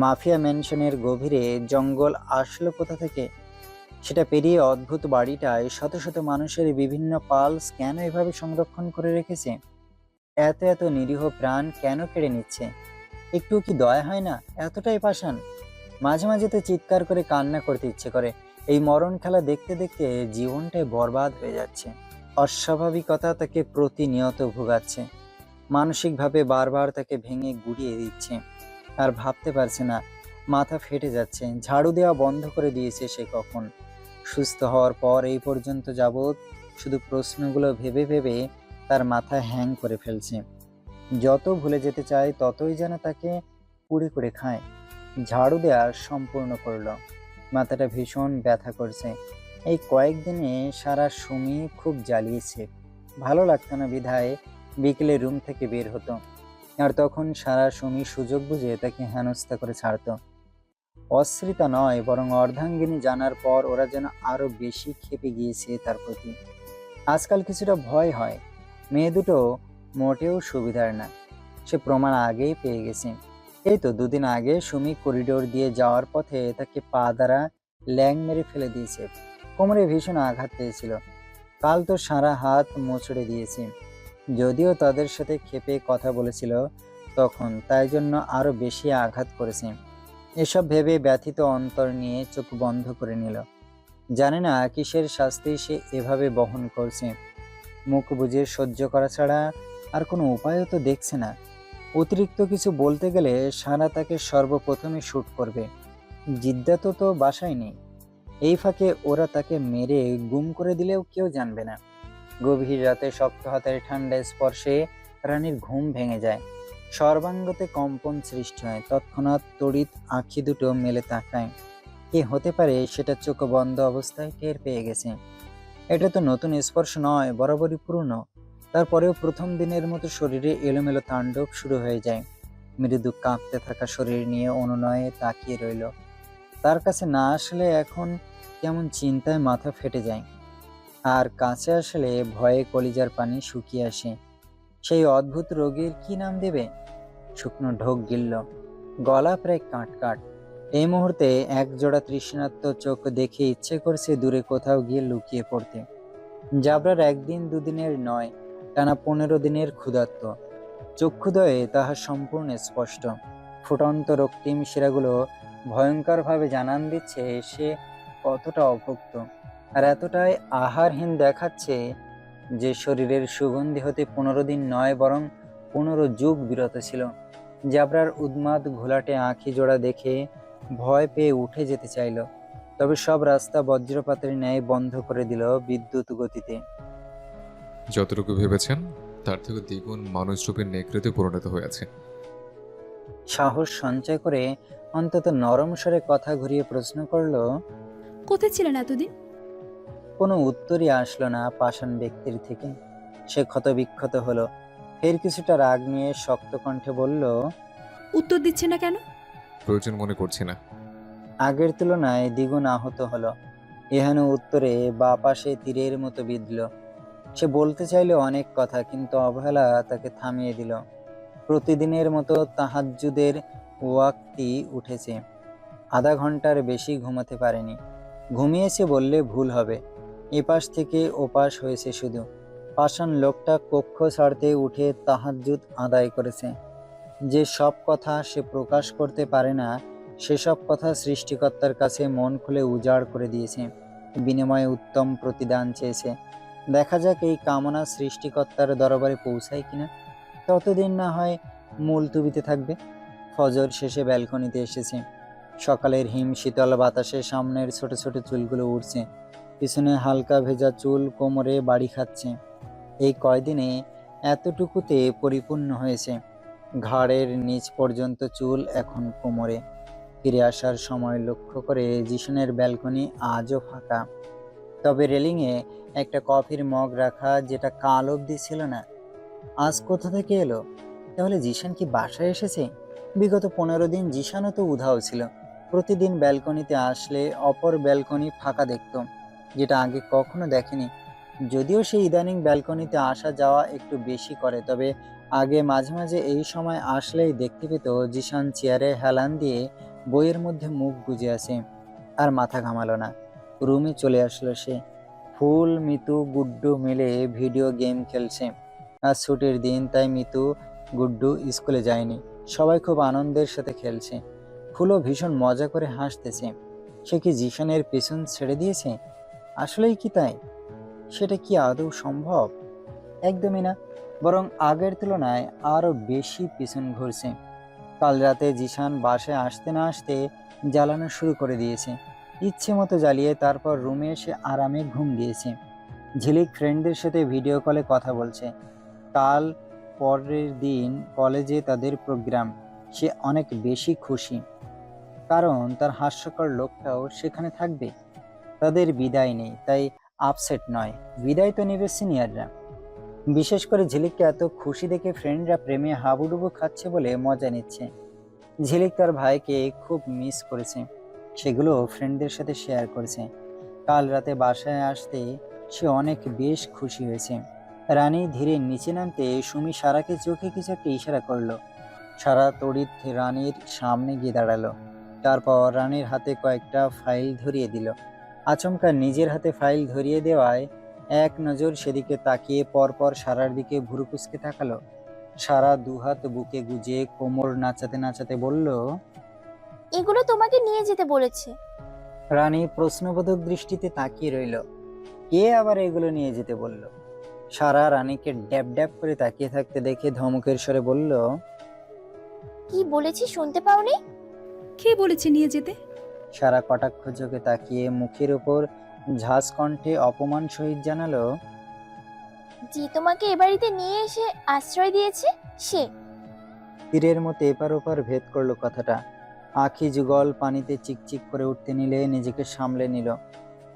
মাফিয়া ম্যানশনের গভীরে জঙ্গল আসলো কোথা থেকে? সেটা পেরিয়ে অদ্ভুত বাড়িটায় শত শত মানুষের বিভিন্ন পালস কেন এভাবে সংরক্ষণ করে রেখেছে? এত এত নিরীহ প্রাণ কেন কেড়ে নিচ্ছে? একটু কি দয়া হয় না? এতটাই পাষাণ। মাঝে মাঝে তো চিৎকার করে কান্না করতে ইচ্ছে করে। এই মরণ খেলা দেখতে দেখতে জীবনটাই বরবাদ হয়ে যাচ্ছে। অস্বাভাবিকতা তাকে প্রতিনিয়ত ভোগাচ্ছে, মানসিকভাবে বারবার তাকে ভেঙে গুড়িয়ে দিচ্ছে। আর ভাবতে পারছে না, মাথা ফেটে যাচ্ছে। ঝাড়ু দেওয়া বন্ধ করে দিয়েছে সে কখন। সুস্থ হওয়ার পর এই পর্যন্ত যাবৎ শুধু প্রশ্নগুলো ভেবে ভেবে তার মাথা হ্যাং করে ফেলছে। যত ভুলে যেতে চায় ততই যেন তাকে কুড়ে কুড়ে খায়। ঝাড়ু দেওয়া সম্পূর্ণ করলো, মাথাটা ভীষণ ব্যথা করছে। এই কয়েকদিনে সারা সুমি খুব জ্বালিয়েছে। ভালো লাগতো না বিধায় বিকেলে রুম থেকে বের হতো, আর তখন সারা সুমি সুযোগ বুঝে তাকে হেনস্থা করে ছাড়তো। অশ্রিতা নয়, বরং অর্ধাঙ্গিনী জানার পর ওরা যেন আরো বেশি ক্ষেপে গিয়েছে তার প্রতি। আজকাল কিছুটা ভয় হয়। মেয়ে দুটো মোটেও সুবিধার না, সে প্রমাণ আগেই পেয়ে গেছে। এই তো 2 দিন আগে সুমি করিডোর দিয়ে যাওয়ার পথে তাকে পা দ্বারা ল্যাং মেরে ফেলে দিয়েছে। কোমরে ভীষণ আঘাত পেয়েছিল। কাল তো সারা হাত মোচড়ে দিয়েছে। যদিও তাদের সাথে ক্ষেপে কথা বলেছিল তখন, তাই জন্য আরো বেশি আঘাত করেছে। এসব ভেবে ব্যথিত অন্তর নিয়ে চোখ বন্ধ করে নিল। জানে না কিসের শাস্তি সে এভাবে বহন করছে। মুখ বুজে সহ্য করা ছাড়া আর কোনো উপায়ও তো দেখছে না। অতিরিক্ত কিছু বলতে গেলে সারা তাকে সর্বপ্রথমে শুট করবে। জিদ্দাত তো বাসায় নেই। এই ফাঁকে ওরা তাকে মেরে গুম করে দিলেও কেউ জানবে না। গভীর রাতে শক্ত হাতের ঠান্ডা স্পর্শে রানীর ঘুম ভেঙে যায়। সর্বাঙ্গতে কম্পন সৃষ্টি হয়। তৎক্ষণাৎ তড়িৎ আঁখি দুটো মেলে তাকায়। কে হতে পারে সেটা চোখ বন্ধ অবস্থায় টের পেয়ে গেছে। এটা তো নতুন স্পর্শ নয়, বরাবরই পুরনো। তারপরেও প্রথম দিনের মতো শরীরে এলোমেলো তাণ্ডব শুরু হয়ে যায়। মৃদু কাঁপতে থাকা শরীর নিয়ে অনুনয়ে তাকিয়ে রইল। তার কাছে না আসলে এখন কেমন চিন্তায় মাথা ফেটে যায়, আর কাছে আসলে ভয়ে কলিজার পানি শুকিয়ে আসে। সেই অদ্ভুত রোগের কি নাম দেবে? শুকনো ঢোক গিলল, গলা প্রায় কাট। এই মুহূর্তে এক জোড়া তৃষ্ণার্ত চোখ দেখে ইচ্ছে করছে দূরে কোথাও গিয়ে লুকিয়ে পড়তে। জাবরার 1 দিন 2 দিনের নয়, টানা 15 দিনের ক্ষুধার্ত। চক্ষুদয়ে তাহার সম্পূর্ণ স্পষ্ট। ফুটন্ত রক্তিম শিরাগুলো ভয়ঙ্করভাবে জানান দিচ্ছে সে কতটা অভুক্ত, আর এতটাই আহারহীন দেখাচ্ছে যে শরীরের সুগন্ধি হতে 15 দিন নয়, বরং 15 যুগ বিরত ছিল। জাবরার উন্মাদ ঘোলাটে আঁখি জোড়া দেখে ভয় পেয়ে উঠে যেতে চাইল। তবে সব রাস্তা বজ্রপাতের ন্যায় বন্ধ করে দিল বিদ্যুৎ গতিতে। যতটুকু ভেবেছেন তার থেকে দ্বিগুণ মানুষরূপে নেকড়েতে পরিণত হয়েছে। সাহস সঞ্চয় করে অন্তত নরম স্বরে কথা ঘুরিয়ে প্রশ্ন করলো। কোথায় ছিলেন এতদিন? কোনো উত্তরই আসলো না পাষাণ ব্যক্তির থেকে। সে ক্ষতবিক্ষত হলো। ফের কিছুটা রাগ নিয়ে শক্ত কণ্ঠে বলল, উত্তর দিচ্ছে না কেন? প্রয়োজন মনে করছি না। আগের তুলনায় দ্বিগুণ আহত হলো। এহেন উত্তরে বা পাশে তীরের মতো বিঁধল। সে বলতে চাইলো অনেক কথা, কিন্তু অবহেলা তাকে থামিয়ে দিল। প্রতিদিনের মতো তাহাজ্জুদের ওয়াক্তি উঠেছে। আধা ঘন্টার বেশি ঘুমাতে পারেনি। ঘুমিয়েছে বললে ভুল হবে। এপাশ থেকে ওপাশ হয়েছে শুধু। পাষাণ লোকটা কক্ষ ছাড়তে উঠে তাহাজ্জুদ আদায় করেছে। যে সব কথা সে প্রকাশ করতে পারে না, সেসব কথা সৃষ্টিকর্তার কাছে মন খুলে উজাড় করে দিয়েছে। বিনিময়ে উত্তম প্রতিদান চেয়েছে। দেখা যাক এই কামনা সৃষ্টিকর্তার দরবারে পৌঁছায় কিনা। ততদিন না হয় মুলতুবিতে থাকবে। ফজর শেষে ব্যালকনিতে এসেছে। সকালের হিম শীতল বাতাসে সামনের ছোট ছোট চুলগুলো উড়ছে। পিছনে হালকা ভেজা চুল কোমরে বাড়ি খাচ্ছে। এই কয়দিনে এতটুকুতে পরিপূর্ণ হয়েছে। ঘাড়ের নিচ পর্যন্ত চুল এখন কোমরে। ফিরে আসার সময় লক্ষ্য করে জিশনের ব্যালকনি আজও ফাঁকা। তবে রেলিংয়ে একটা কফির মগ রাখা, যেটা কাল অবধি ছিল না। আজ কোথা থেকে এলো? তাহলে জিশান কি বাসায় এসেছে? বিগত 15 দিন জিশানও তো উধাও ছিল। প্রতিদিন ব্যালকনিতে আসলে অপর ব্যালকনি ফাঁকা দেখত, যেটা আগে কখনো দেখেনি। যদিও সে ইদানিং ব্যালকনিতে আসা যাওয়া একটু বেশি করে, তবে আগে মাঝে মাঝে এই সময় আসলেই দেখতে পেত জিশান চেয়ারে হেলান দিয়ে বইয়ের মধ্যে মুখ গুজে আছে। আর মাথা ঘামালো না। রুমে চলে আসলো সে। ফুল, মিতু, গুড্ডু মিলে ভিডিও গেম খেলছে। আজ ছুটির দিন, তাই মিতু গুড্ডু স্কুলে যায়নি। সবাই খুব আনন্দের সাথে খেলছে। ফুলও ভীষণ মজা করে হাসতেছে। সে কি জিশানের পেছন ছেড়ে দিয়েছে? আসলেই কি তাই? সেটা কি আদৌ সম্ভব? একদমই না। বরং আগের তুলনায় আরো বেশি পিছন ঘুরছে। কাল রাতে জিশান বাসায় আসতে না আসতে জ্বালানো শুরু করে দিয়েছে। ইচ্ছে মতো জ্বালিয়ে তারপর রুমে এসে আরামে ঘুম দিয়েছে। ঝিলিক ফ্রেন্ডদের সাথে ভিডিও কলে কথা বলছে। কাল পরের দিন কলেজে তাদের প্রোগ্রাম। সে অনেক বেশি খুশি, কারণ তার হাস্যকর লোকটাও সেখানে থাকবে। তাদের বিদায় নেই, তাই আপসেট নয়। বিদায় তো নেবে সিনিয়ররা। বিশেষ করে ঝিলিককে এত খুশি দেখে ফ্রেন্ডরা প্রেমে হাবুডুবু খাচ্ছে বলে মজা নিচ্ছে। ঝিলিক তার ভাইকে খুব মিস করেছে। সেগুলো ফ্রেন্ডদের সাথে শেয়ার করেছে। কাল রাতে বাসায় আসতে সে অনেক বেশ খুশি হয়েছে। রানী ধীরে নিচে নামতে সুমি সারাকে চোখে কিছু একটা ইশারা করলো। সারা তড়িৎ রানীর সামনে গিয়ে দাঁড়ালো। তারপর রানীর হাতে কয়েকটা ফাইল ধরিয়ে দিল। আচমকা নিজের হাতে ফাইল ধরিয়ে দেওয়ায় এক নজর সেদিকে তাকিয়ে পরপর সারার দিকে ভুরু কুঁচকে তাকালো। সারা দুহাত বুকে গুজে কোমর নাচাতে নাচাতে বলল, এগুলো তোমাকে নিয়ে যেতে বলেছে। রানী প্রশ্নবোধক দৃষ্টিতে তাকিয়ে রইল। কে আবার এগুলো নিয়ে যেতে বলল? সারা রানীকে ড্যাব ড্যাব করে তাকিয়ে থাকতে দেখে ধমকের স্বরে বলল, কি বলেছি শুনতে পাওনি? কে বলেছে নিয়ে যেতে? সারা কটাক্ষ চোখে তাকিয়ে মুখের উপর ঝাঁজ কণ্ঠে অপমান সহিত জানালো, যে তোমাকে এ বাড়িতে নিয়ে এসে আশ্রয় দিয়েছে সে। তীরের মতো এপার ওপার ভেদ করলো কথাটা। আখি যুগল পানিতে চিকচিক করে উঠতে নিলে নিজেকে সামলে নিল।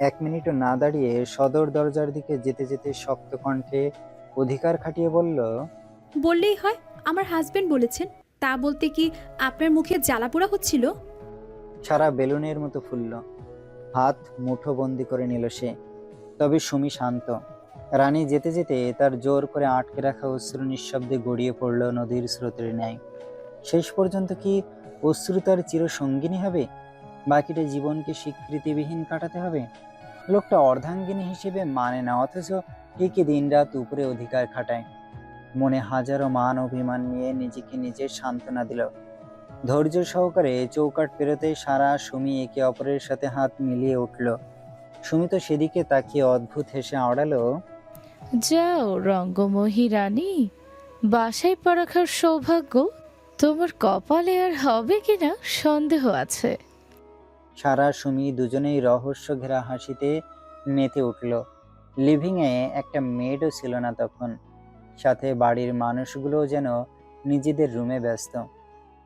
1 মিনিটও না দাঁড়িয়ে সদর দরজার দিকে যেতে যেতে শক্ত কণ্ঠে অধিকার খাটিয়ে বলল, বললেই হয় আমার হাজবেন্ড বলেছেন। তা বলতে কি আপনার মুখে জ্বালাপোড়া হচ্ছিল? সারা বেলুনের মতো ফুলল। হাত মুঠো বন্দি করে নিল সে। তবে সুমি শান্ত। রানী যেতে যেতে তার জোর করে আটকে রাখা অশ্রু নিঃশব্দে গড়িয়ে পড়ল নদীর স্রোতের ন্যায়। শেষ পর্যন্ত কি অশ্রু তার চিরসঙ্গিনী হবে? বাকিটা জীবনকে স্বীকৃতিবিহীন কাটাতে হবে? লোকটা অর্ধাঙ্গিনী হিসেবে মানে না, অথচ ঠিকই দিনরাত উপরে অধিকার খাটায়। মনে হাজারো মান অভিমান নিয়ে নিজেকে নিজে সান্ত্বনা দিল। ধৈর্য সহকারে চৌকাঠ পেরোতে সারা সুমি একে অপরের সাথে হাত মিলিয়ে উঠল। সুমি তো সেদিকে তাকিয়ে অদ্ভুত হেসে আওড়ালো, যাও রঙ্গময়ী রানী, বাসায় পা রাখার সৌভাগ্য তোমার কপালে আর হবে কিনা সন্দেহ আছে। সারা সুমি দুজনেই রহস্য ঘেরা হাসিতে মেতে উঠল। লিভিংয়ে একটা মেয়েডও ছিল না তখন, সাথে বাড়ির মানুষগুলোও যেন নিজেদের রুমে ব্যস্ত।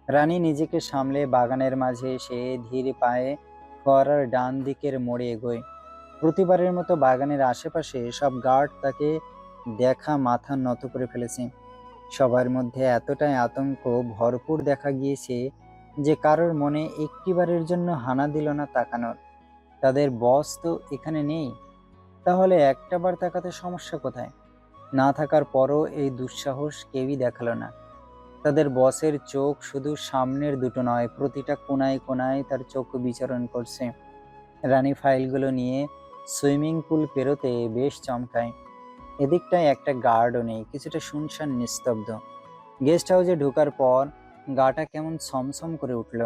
রানী নিজেকে সামলে বাগানের মাঝে এসে ধীর পায়ে ফোয়ারার ডান দিকের মোড়ে এগোয়। প্রতিবারের মতো বাগানের আশেপাশে সব গার্ড তাকে দেখা মাথা নত করে ফেলেছে। সবার মধ্যে এতটাই আতঙ্ক ভরপুর দেখা গিয়েছে যে কারোর মনে একটিবারের জন্য হানা দিল না তাকানোর। তাদের বস তো এখানে নেই, তাহলে একটাবার তাকাতে সমস্যা কোথায়? না থাকার পরও এই দুঃসাহস কেউই দেখালো না। তাদের বসের চোখ শুধু সামনের দুটো নয়, প্রতিটা কোনায় কোনায় তার চোখ বিচরণ করছে। রানী ফাইলগুলো নিয়ে সুইমিং পুল পেরোতে বেশ চমকায়। এদিকটায় একটা গার্ডও নেই, কিছুটা শুনশান নিস্তব্ধ। গেস্ট হাউসে ঢোকার পর গাটা কেমন ছমছম করে উঠল।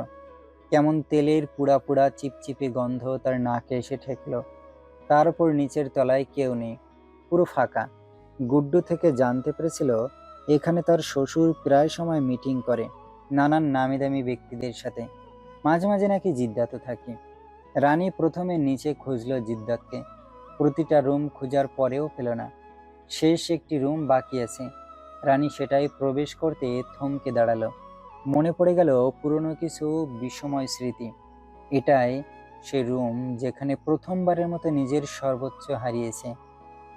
কেমন তেলের পুড়া পুড়া চিপচিপে গন্ধ তার নাকে এসে ঠেকলো। তার উপর নিচের তলায় কেউ নেই, পুরো ফাঁকা। গুড্ডু থেকে জানতে পেরেছিল এখানে তার শ্বশুর প্রায় সময় মিটিং করে নানান নামি দামি ব্যক্তিদের সাথে, মাঝে মাঝে নাকি জিদ্দাতও থাকে। রানী প্রথমে নিচে খুঁজলো জিদ্দাতকে, প্রতিটা রুম খোঁজার পরেও পেল না। শেষ একটি রুম বাকি আছে। রানী সেটাই প্রবেশ করতে থমকে দাঁড়ালো। মনে পড়ে গেল পুরনো কিছু বিষময় স্মৃতি। এটাই সে রুম যেখানে প্রথমবারের মতো নিজের সর্বোচ্চ হারিয়েছে।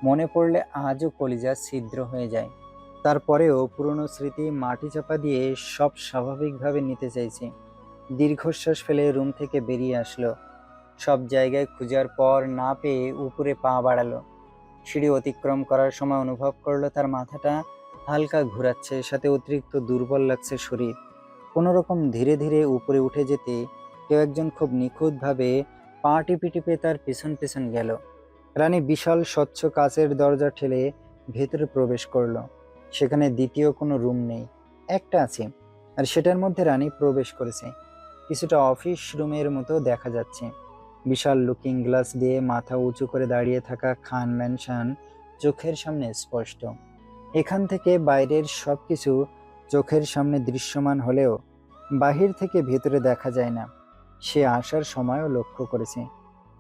মনে পড়লে আজও কলিজা ছিদ্র হয়ে যায়। তারপরেও পুরনো স্মৃতি মাটি চাপা দিয়ে সব স্বাভাবিকভাবে নিতে চাইছে। দীর্ঘশ্বাস ফেলে রুম থেকে বেরিয়ে আসলো। সব জায়গায় খোঁজার পর না পেয়ে উপরে পা বাড়ালো। সিঁড়ি অতিক্রম করার সময় অনুভব করলো তার মাথাটা হালকা ঘোরাচ্ছে, সাথে অতিরিক্ত দুর্বল লাগছে শরীর। কোনো রকম ধীরে ধীরে উপরে উঠে যেতে কেউ একজন খুব নিখুঁতভাবে পা টিপে টিপে তার পিছন পিছন গেল। রানী বিশাল স্বচ্ছ কাচের দরজা ঠেলে ভেতরে প্রবেশ করলো। সেখানে দ্বিতীয় কোনো রুম নেই, একটা আছে, আর সেটার মধ্যে রানী প্রবেশ করেছে। কিছুটা অফিস রুমের মতো দেখা যাচ্ছে। বিশাল লুকিং গ্লাস দিয়ে মাথা উঁচু করে দাঁড়িয়ে থাকা খান ম্যানশন চোখের সামনে স্পষ্ট। এখান থেকে বাইরের সবকিছু চোখের সামনে দৃশ্যমান হলেও বাহির থেকে ভেতরে দেখা যায় না। সে আসার সময়ও লক্ষ্য করেছে।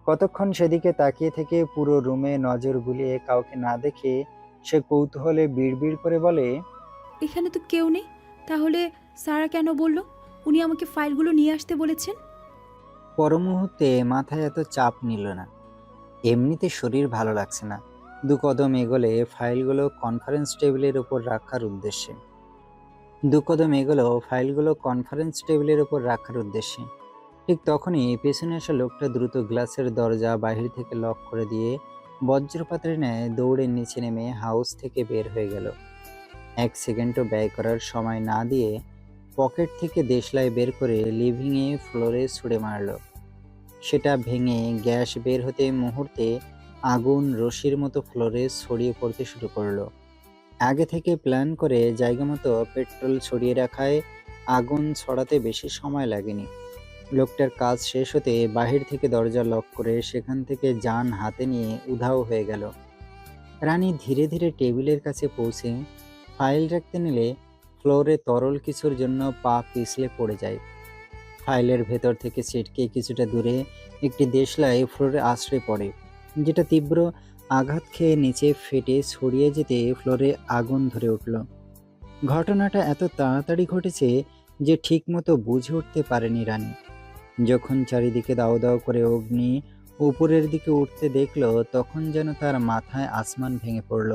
কতক্ষণ সেদিকে তাকিয়ে থেকে পুরো রুমে নজর বুলিয়ে কাউকে না দেখে সে কৌতূহলে বিড়বিড় করে বলে, এখানে তো কেউ নেই, তাহলে সারা কেন বলল উনি আমাকে ফাইলগুলো নিয়ে আসতে বলেছেন? পর মুহূর্তে মাথায় এত চাপ নিল না। এমনিতে শরীর ভালো লাগছে না। দু কদম এগোলে ফাইলগুলো কনফারেন্স টেবিলের উপর রাখার উদ্দেশ্যে। ঠিক তখনই পেছনে আসা লোকটা দ্রুত গ্লাসের দরজা বাহির থেকে লক করে দিয়ে বজ্রপাতের ন্যায় দৌড়ে নিচে নেমে হাউস থেকে বের হয়ে গেল। 1 সেকেন্ডও ব্যয় করার সময় না দিয়ে পকেট থেকে দেশলাই বের করে লিভিংয়ে ফ্লোরে ছুঁড়ে মারল। সেটা ভেঙে গ্যাস বের হতে মুহূর্তে আগুন রশির মতো ফ্লোরে ছড়িয়ে পড়তে শুরু করলো। আগে থেকে প্ল্যান করে জায়গা মতো পেট্রোল ছড়িয়ে রাখায় আগুন ছড়াতে বেশি সময় লাগেনি। লোকটার কাজ শেষ হতে বাহির থেকে দরজা লক করে সেখান থেকে যান হাতে নিয়ে উধাও হয়ে গেল। রানী ধীরে ধীরে টেবিলের কাছে পৌঁছে ফাইল রাখতে নিলে ফ্লোরে তরল কিছুর জন্য পা পিছলে পড়ে যায়। ফাইলের ভেতর থেকে ছিটকে কিছুটা দূরে একটি দেশলাই ফ্লোরে আছড়ে পড়ে, যেটা তীব্র আঘাত খেয়ে নিচে ফেটে ছড়িয়ে যেতে ফ্লোরে আগুন ধরে উঠল। ঘটনাটা এত তাড়াতাড়ি ঘটেছে যে ঠিকমতো বুঝে উঠতে পারেনি রানী। যখন চারিদিকে দাও দাও করে অগ্নি উপরের দিকে উঠতে দেখলো, তখন যেন তার মাথায় আসমান ভেঙে পড়ল।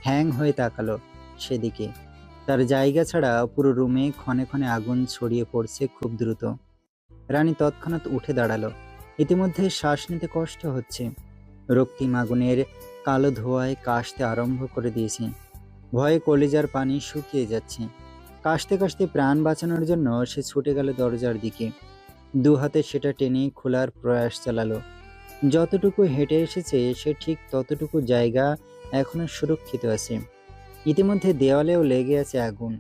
হ্যাং হয়ে তাকালো সেদিকে। তার জায়গা ছাড়া পুরো রুমে ক্ষণে ক্ষণে আগুন ছড়িয়ে পড়ছে খুব দ্রুত। রানী তৎক্ষণাৎ উঠে দাঁড়ালো। ইতিমধ্যে শ্বাস নিতে কষ্ট হচ্ছে। রক্তিম আগুনের কালো ধোঁয়ায় কাশতে আরম্ভ করে দিয়েছে। ভয়ে কলিজার পানি শুকিয়ে যাচ্ছে। কাশতে কাশতে প্রাণ বাঁচানোর জন্য সে ছুটে গেল দরজার দিকে। দু হাতে সেটা টেনে খোলার প্রয়াস চালালো। যতটুকু হেঁটে এসেছে সে ঠিক ততটুকু জায়গা এখনো সুরক্ষিত আছে। ইতিমধ্যে দেওয়ালেও লেগে আছে আগুন।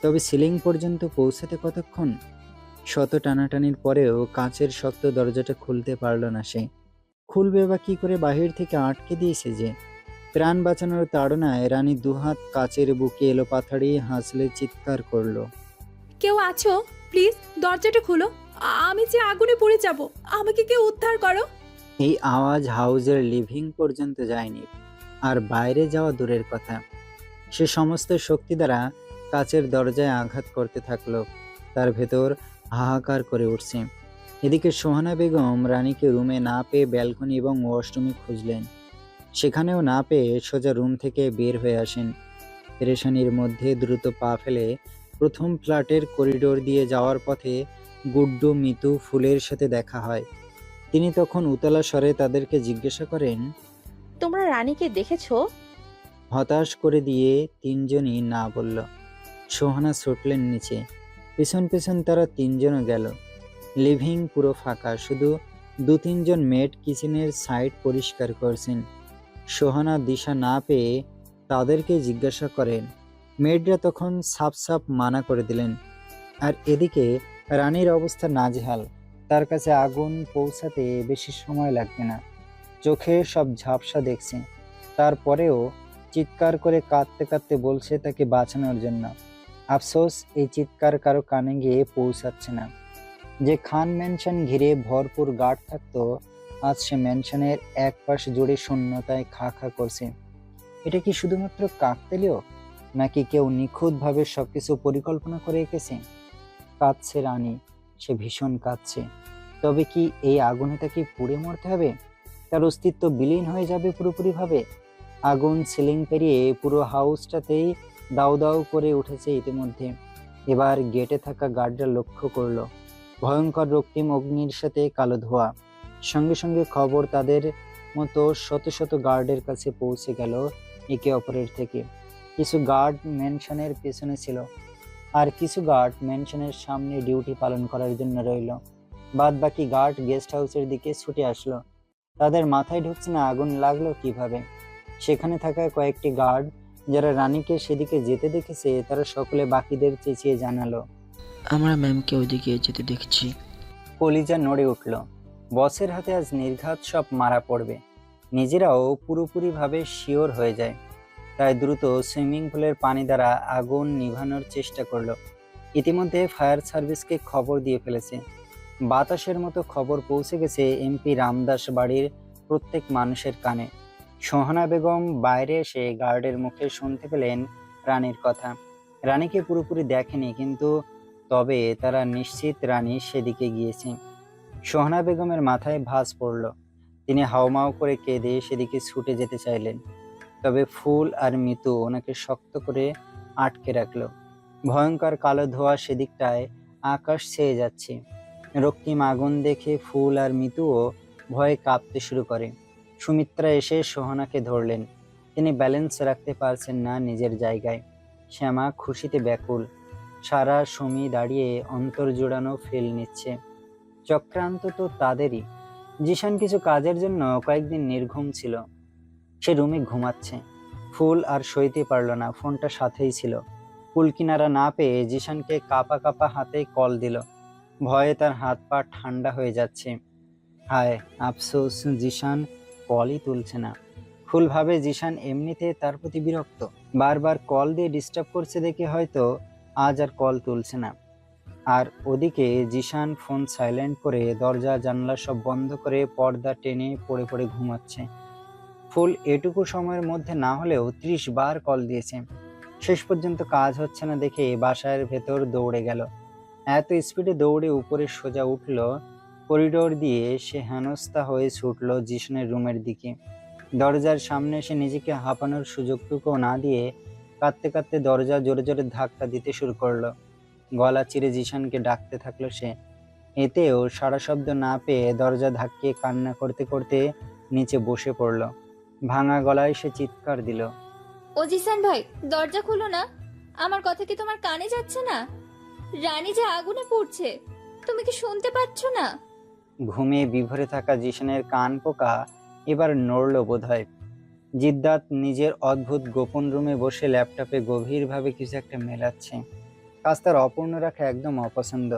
তবে সিলিং পর্যন্ত পৌঁছাতে কতক্ষণ? শত টানাটানির পরেও কাঁচের শক্ত দরজাটা খুলতে পারল না সে। খুলবে বা কি করে? বাহির থেকে আটকে দিয়েছে যে। প্রাণ বাঁচানোর তাড়নায় রানী দুহাত কাচের বুকে এলোপাথাড়ি হাসলে চিৎকার করলো, কেউ আছো? প্লিজ দরজাটা খোলো, আমি যে আগুনে পড়ে যাব, আমাকে কেউ উদ্ধার করো। এই আওয়াজ হাউজের লিভিং পর্যন্ত যায়নি, আর বাইরে যাওয়া দূরের কথা। সে সমস্ত শক্তি দ্বারা কাচের দরজায় আঘাত করতে থাকলো। তার ভেতর হাহাকার করে উঠছে। এদিকে সোহানা বেগম রানীকে রুমে না পেয়ে ব্যালকনি এবং ওয়াশরুমে খুঁজলেন। সেখানেও না পেয়ে সোজা রুম থেকে বের হয়ে আসেন। পেরেশানির মধ্যে দ্রুত পা ফেলে প্রথম ফ্ল্যাটের করিডোর দিয়ে যাওয়ার পথে গুড্ডু, মিতু, ফুলের সাথে দেখা হয়। তিনি তখন উতলা স্বরে তাদেরকে জিজ্ঞাসা করেন। তোমরা রানীকে দেখেছো? হতাশ করে দিয়ে তিনজনই না বলল। সোহানা ছুটলেন নিচে। পেছন পেছন তারা তিনজনও গেল। লিভিং পুরো ফাঁকা, শুধু 2-3 জন মেড কিচেনের সাইড পরিষ্কার করছেন। সোহানা দিশা না পেয়ে তাদেরকে জিজ্ঞাসা করেন। মেডরা তখন সাফ সাফ মানা করে দিলেন। আর এদিকে রানীর অবস্থা নাজেহাল। তার কাছে আগুন পৌঁছাতে বেশি সময় লাগবে না। চোখে সব ঝাপসা দেখছে। তারপরেও চিৎকার করে কাঁদতে কাঁদতে বলছে তাকে বাঁচানোর জন্য। আফসোস, এই চিৎকার কারো কানে গিয়ে পৌঁছাচ্ছে না। যে খান ম্যানশন ঘিরে ভরপুর গার্ড থাকতো, আজ সে ম্যানশনের এক পাশ জুড়ে শূন্যতায় খা খা করছে। এটা কি শুধুমাত্র কাকতালীয়, নাকি কেউ নিখুঁতভাবে সবকিছু পরিকল্পনা করে এঁকেছে? কাঁদছে রানী, সে ভীষণ কাঁদছে। তবে কি এই আগুনে তাকে পুড়ে মরতে হবে? তার অস্তিত্ব বিলীন হয়ে যাবে পুরোপুরিভাবে? আগুন সিলিং পেরিয়ে পুরো হাউসটাতেই দাউ দাউ করে উঠেছে ইতিমধ্যে। এবার গেটে থাকা গার্ডরা লক্ষ্য করলো ভয়ঙ্কর রক্তিম অগ্নির সাথে কালো ধোঁয়া। সঙ্গে সঙ্গে খবর তাদের মতো শত শত গার্ডের কাছে পৌঁছে গেল একে অপরের থেকে। কিছু গার্ড ম্যানশনের পেছনে ছিল, আর কিছু গার্ড ম্যানশনের সামনে ডিউটি পালন করার জন্য রইল। বাদ বাকি গার্ড গেস্ট হাউসের দিকে ছুটে আসলো। তাদের মাথায় ঢুকছে না আগুন লাগলো কিভাবে। সেখানে থাকা কয়েকটি গার্ড যারা রানীকে সেদিকে যেতে দেখেছে, তারা সকলে বাকিদের চেঁচিয়ে জানালো, আমরা ম্যামকে ওইদিকে যেতে দেখছি। কলিজা নড়ে উঠল। বসের হাতে আজ নির্ঘাত সব মারা পড়বে। নিজেরাও পুরোপুরিভাবে শিওর হয়ে যায়। তাই দ্রুত সুইমিং পুলের পানি দ্বারা আগুন নিভানোর চেষ্টা করলো। ইতিমধ্যে ফায়ার সার্ভিসকে খবর দিয়ে ফেলেছে। বাতাসের মতো খবর পৌঁছে গেছে এমপি রামদাস বাড়ির প্রত্যেক মানুষের কানে। সোহানা বেগম বাইরে এসে গার্ডের মুখে শুনতে পেলেন রানীর কথা। রানীকে পুরোপুরি দেখেনি, কিন্তু তবে তারা নিশ্চিত রানী সেদিকে গিয়েছে। সোহানা বেগমের মাথায় ভাঁজ পড়ল। তিনি হাউমাউ করে কেঁদে সেদিকে ছুটে যেতে চাইলেন। তবে ফুল আর মিতু ওনাকে শক্ত করে আটকে রাখলো। ভয়ঙ্কর কালো ধোঁয়া সেদিকটায় আকাশ ছেয়ে যাচ্ছে। রক্তিম আগুন দেখে ফুল আর মিতুও ভয়ে কাঁপতে শুরু করে। সুমিত্রা এসে সোহানাকে ধরলেন। তিনি ব্যালেন্স রাখতে পারছেন না নিজের জায়গায়। শ্যামা খুশিতে ব্যাকুল। সারা সমী দাঁড়িয়ে অন্তর জোড়ানো ফেল নিচ্ছে। চক্রান্ত তো তাদেরই। জিশান কিছু কাজের জন্য কয়েকদিন নির্ঘুম ছিল। সে রুমে ঘুমাচ্ছে। ফুল আর সইতে পারল না, ফোনটা সাথেই ছিল। কুল কিনারা না পেয়ে জিশানকে কাঁপা কাঁপা হাতে কল দিল। ভয়ে তার হাত পা ঠান্ডা হয়ে যাচ্ছে। হায় আফসোস, জিশান কলই তুলছে না। ফুল ভাবে জিশান এমনিতে তার প্রতি বিরক্ত। বারবার কল দিয়ে ডিস্টার্ব করছে দেখে হয়তো আজ আর কল তুলছে না। আর ওদিকে জিশান ফোন সাইলেন্ট করে দরজা জানলা সব বন্ধ করে পর্দা টেনে পড়ে পড়ে ঘুমাচ্ছে। ফুল এটুকু সময়ের মধ্যে না হলেও 30 বার কল দিয়েছে। শেষ পর্যন্ত কাজ হচ্ছে না দেখে বাসার ভেতর দৌড়ে গেল। এত স্পিডে দৌড়ে উপরে সোজা উঠল। করিডোর দিয়ে সে হেনস্থা হয়ে ছুটল জিশানের রুমের দিকে। দরজার সামনে এসে নিজেকে হাঁপানোর সুযোগটুকু না দিয়ে কাঁদতে কাঁদতে দরজা জোরে জোরে ধাক্কা দিতে শুরু করলো। গলা চিরে জিশানকে ডাকতে থাকলো সে। এতেও সারা শব্দ না পেয়ে দরজা ধাক্কিয়ে কান্না করতে করতে নিচে বসে পড়ল। ভাঙা গলায় সে চিৎকার দিল, ও জিসান ভাই, দরজা খুলো না। আমার কথা কি তোমার কানে যাচ্ছে না? রানী যে আগুনে পুড়ছে, তুমি কি শুনতে পাচ্ছ না? ঘুমে বিভোরে থাকা জিশানের কান পোকা এবার নড়ল বোধহয়। জিদ্দাত নিজের অদ্ভুত গোপন রুমে বসে ল্যাপটপে গভীরভাবে কিছু একটা মেলাচ্ছে। কাজ তার অপূর্ণ রাখা একদম অপছন্দ।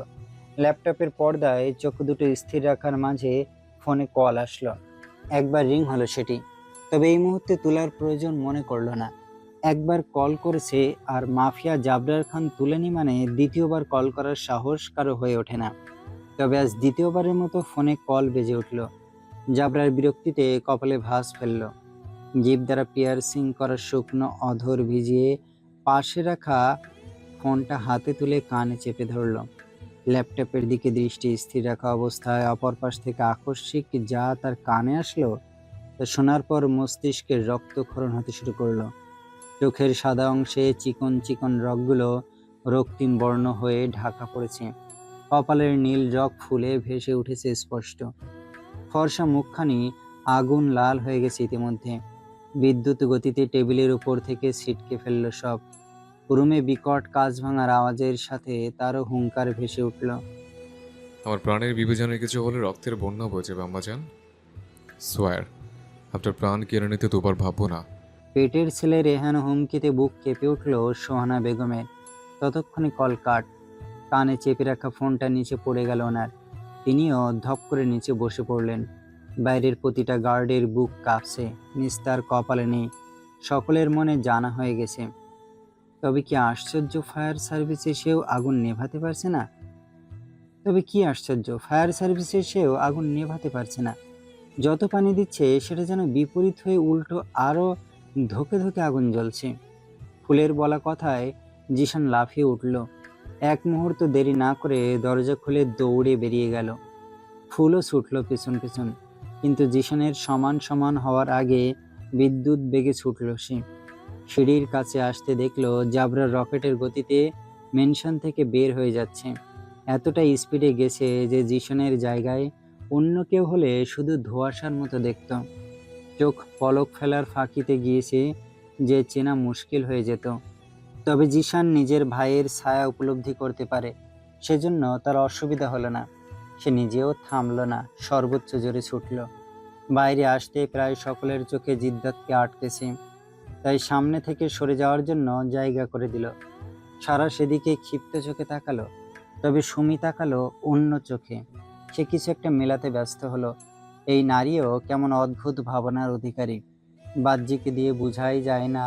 ল্যাপটপের পর্দায় চোখ দুটো স্থির রাখার মাঝে ফোনে কল আসলো। একবার রিং হলো সেটি, তবে এই মুহূর্তে তোলার প্রয়োজন মনে করলো না। একবার কল করেছে আর মাফিয়া জাবরার খান তুলেনি মানে দ্বিতীয়বার কল করার সাহস কারো হয়ে ওঠে না। তবে আজ দ্বিতীয়বারের মতো ফোনে কল বেজে উঠল। জাবরার বিরক্তিতে কপালে ভাঁজ ফেলল। জিভ দ্বারা পিয়ার্সিং করা শুকনো অধর ভিজিয়ে পাশে রাখা ফোনটা হাতে তুলে কানে চেপে ধরল। ল্যাপটপের দিকে দৃষ্টি স্থির রাখা অবস্থায় অপর পাশ থেকে আকস্মিক যা তার কানে আসলো তা শোনার পর মস্তিষ্কের রক্তক্ষরণ হতে শুরু করলো। চোখের সাদা অংশে চিকন চিকন রগগুলো রক্তিম বর্ণ হয়ে ঢাকা পড়েছে। কপালের নীল রগ ফুলে ভেসে উঠেছে স্পষ্ট। ফর্সা মুখখানি আগুন লাল হয়ে গেছে ইতিমধ্যে। বিদ্যুৎ গতিতে টেবিলের উপর থেকে ছিটকে ফেলল সব। রুমে বিকট কাঁচ ভাঙার আওয়াজের সাথে তারও হুঙ্কার ভেসে উঠল। আমার প্রাণের বিবেচনায় কিছু হলে রক্তের বন্যা বয়ে যাবে আম্মাজান। সোয়ার, আপনার প্রাণ কেড়ে নিতে দুবার ভাববো না। পেটের ছেলে রেহান হুমকিতে বুক কেঁপে উঠল সোহানা বেগমের। ততক্ষণে কল কাট। কানে চেপে রাখা ফোনটা নিচে পড়ে গেল ওনার। তিনিও ধপ করে নিচে বসে পড়লেন। বাইরের প্রতিটা গার্ডের বুক কাঁপছে, নিস্তার কপালে নেই। সকলের মনে জানা হয়ে গেছে। তবে কি আশ্চর্য, ফায়ার সার্ভিস এসেও আগুন নেভাতে পারছে না। আগুন নেভাতে পারছে না। যত পানি দিচ্ছে সেটা যেন বিপরীত হয়ে উল্টো আরো ধোকে ধোকে আগুন জ্বলছে। ফুলের বলা কথায় জিশান লাফিয়ে উঠল। এক মুহূর্ত দেরি না করে দরজা খুলে দৌড়ে বেরিয়ে গেল। ফুলও ছুটল পেছন পেছন, কিন্তু জিশানের সমান সমান হওয়ার আগে বিদ্যুৎ বেগে ছুটল সে। সিঁড়ির কাছে আসতে দেখলো জাবরা রকেটের গতিতে মেনশন থেকে বের হয়ে যাচ্ছে। এতটা স্পিডে গেছে যে জিশানের জায়গায় অন্য কেউ হলে শুধু ধোঁয়াশার মতো দেখত। চোখ পলক ফেলার ফাঁকিতে গিয়েছে যে চেনা মুশকিল হয়ে যেত। তবে জিশান নিজের ভাইয়ের ছায়া উপলব্ধি করতে পারে, সেজন্য তার অসুবিধা হলো না। সে নিজেও থামল না, সর্বোচ্চ জোরে ছুটল। বাইরে আসতে প্রায় সকলের চোখে জিদ্দাতকে আটকেছে, তাই সামনে থেকে সরে যাওয়ার জন্য জায়গা করে দিল। সারা সেদিকে ক্ষিপ্ত চোখে তাকালো, তবে সুমি তাকালো অন্য চোখে। সে কিছু একটা মেলাতে ব্যস্ত হলো। এই নারীও কেমন অদ্ভুত ভাবনার অধিকারী, বাহ্যিক দিয়ে বোঝাই যায় না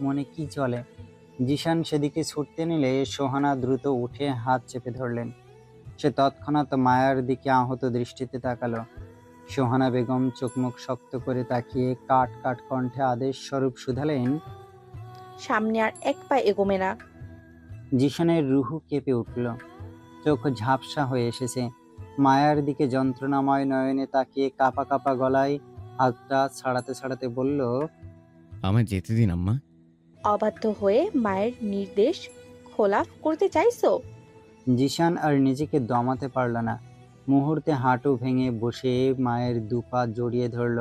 মনে কি চলে। জিশান সেদিকে ছুটতে নিলে সোহানা দ্রুত উঠে হাত চেপে ধরলেন। সে তৎক্ষণাৎ মায়ার দিকে আহত দৃষ্টিতে তাকালো। সোহানা বেগম চোখমুখ শক্ত করে তাকিয়ে কাট কাট কণ্ঠে আদেশ স্বরূপ শুধালেন, সামনে আর এক পা এগোবে না। জিশানের রুহু কেঁপে উঠল, চোখ ঝাপসা হয়ে এসেছে। মায়ার দিকে যন্ত্রণাময় নয়নে তাকিয়ে কাপা কাপা গলায় হাতটা ছাড়াতে ছাড়াতে বলল, আমায় যেতে দিন আম্মা। অবাধ্য হয়ে মায়ের নির্দেশ খোলাফ করতে চাইছো? জিশান আর নিজেকে দমাতে পারল না। মুহূর্তে হাঁটু ভেঙে বসে মায়ের দুপা জড়িয়ে ধরল।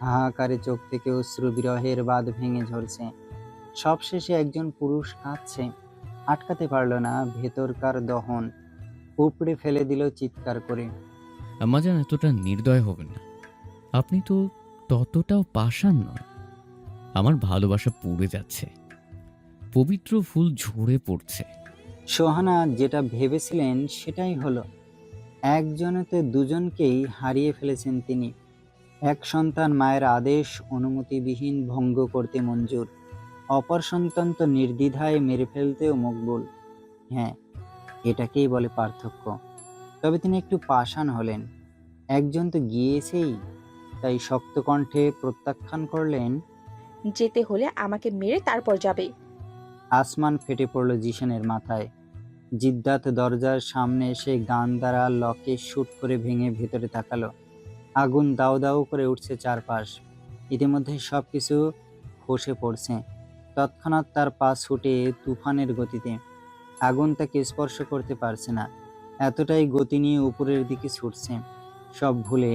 হাহাকারে চোখ থেকে অশ্রু বিরহের বাঁধ ভেঙে ঝরছে। সবশেষে একজন পুরুষ কাঁদছে, আটকাতে পারল না ভেতরকার দহন। উপড়ে ফেলে দিল চিৎকার করে। আম্মাজান এতটা নির্দয় হবেন না, আপনি তো ততটাও পাষাণ নন। আমার ভালোবাসা পুড়ে যাচ্ছে, পবিত্র ফুল ঝরে পড়ছে। সোহানা যেটা ভেবেছিলেন সেটাই হলো। একজনেতে দুজনকেই হারিয়ে ফেলেছেন তিনি। এক সন্তান মায়ের আদেশ অনুমতিবিহীন ভঙ্গ করতে মঞ্জুর, অপর সন্তান তো নির্দ্বিধায় মেরে ফেলতেও মকবুল। হ্যাঁ, এটাকেই বলে পার্থক্য। তবে তিনি একটু পাষাণ হলেন। একজন তো গিয়েছেই, তাই শক্ত কণ্ঠে প্রত্যাখ্যান করলেন, যেতে হলে আমাকে মেরে তারপর যাবে। আসমান ফেটে পড়ল জিশানের মাথায়। জিদ্দাত দরজার সামনে এসে গান দ্বারা লকে শুট করে ভেঙে ভেতরে তাকালো। আগুন দাউ দাউ করে উঠছে চারপাশ। ইতিমধ্যে সবকিছু খসে পড়ছে। তৎক্ষণাৎ তার পা ছুটে তুফানের গতিতে। আগুন তাকে স্পর্শ করতে পারছে না, এতটাই গতি নিয়ে উপরের দিকে ছুটছে। সব ভুলে,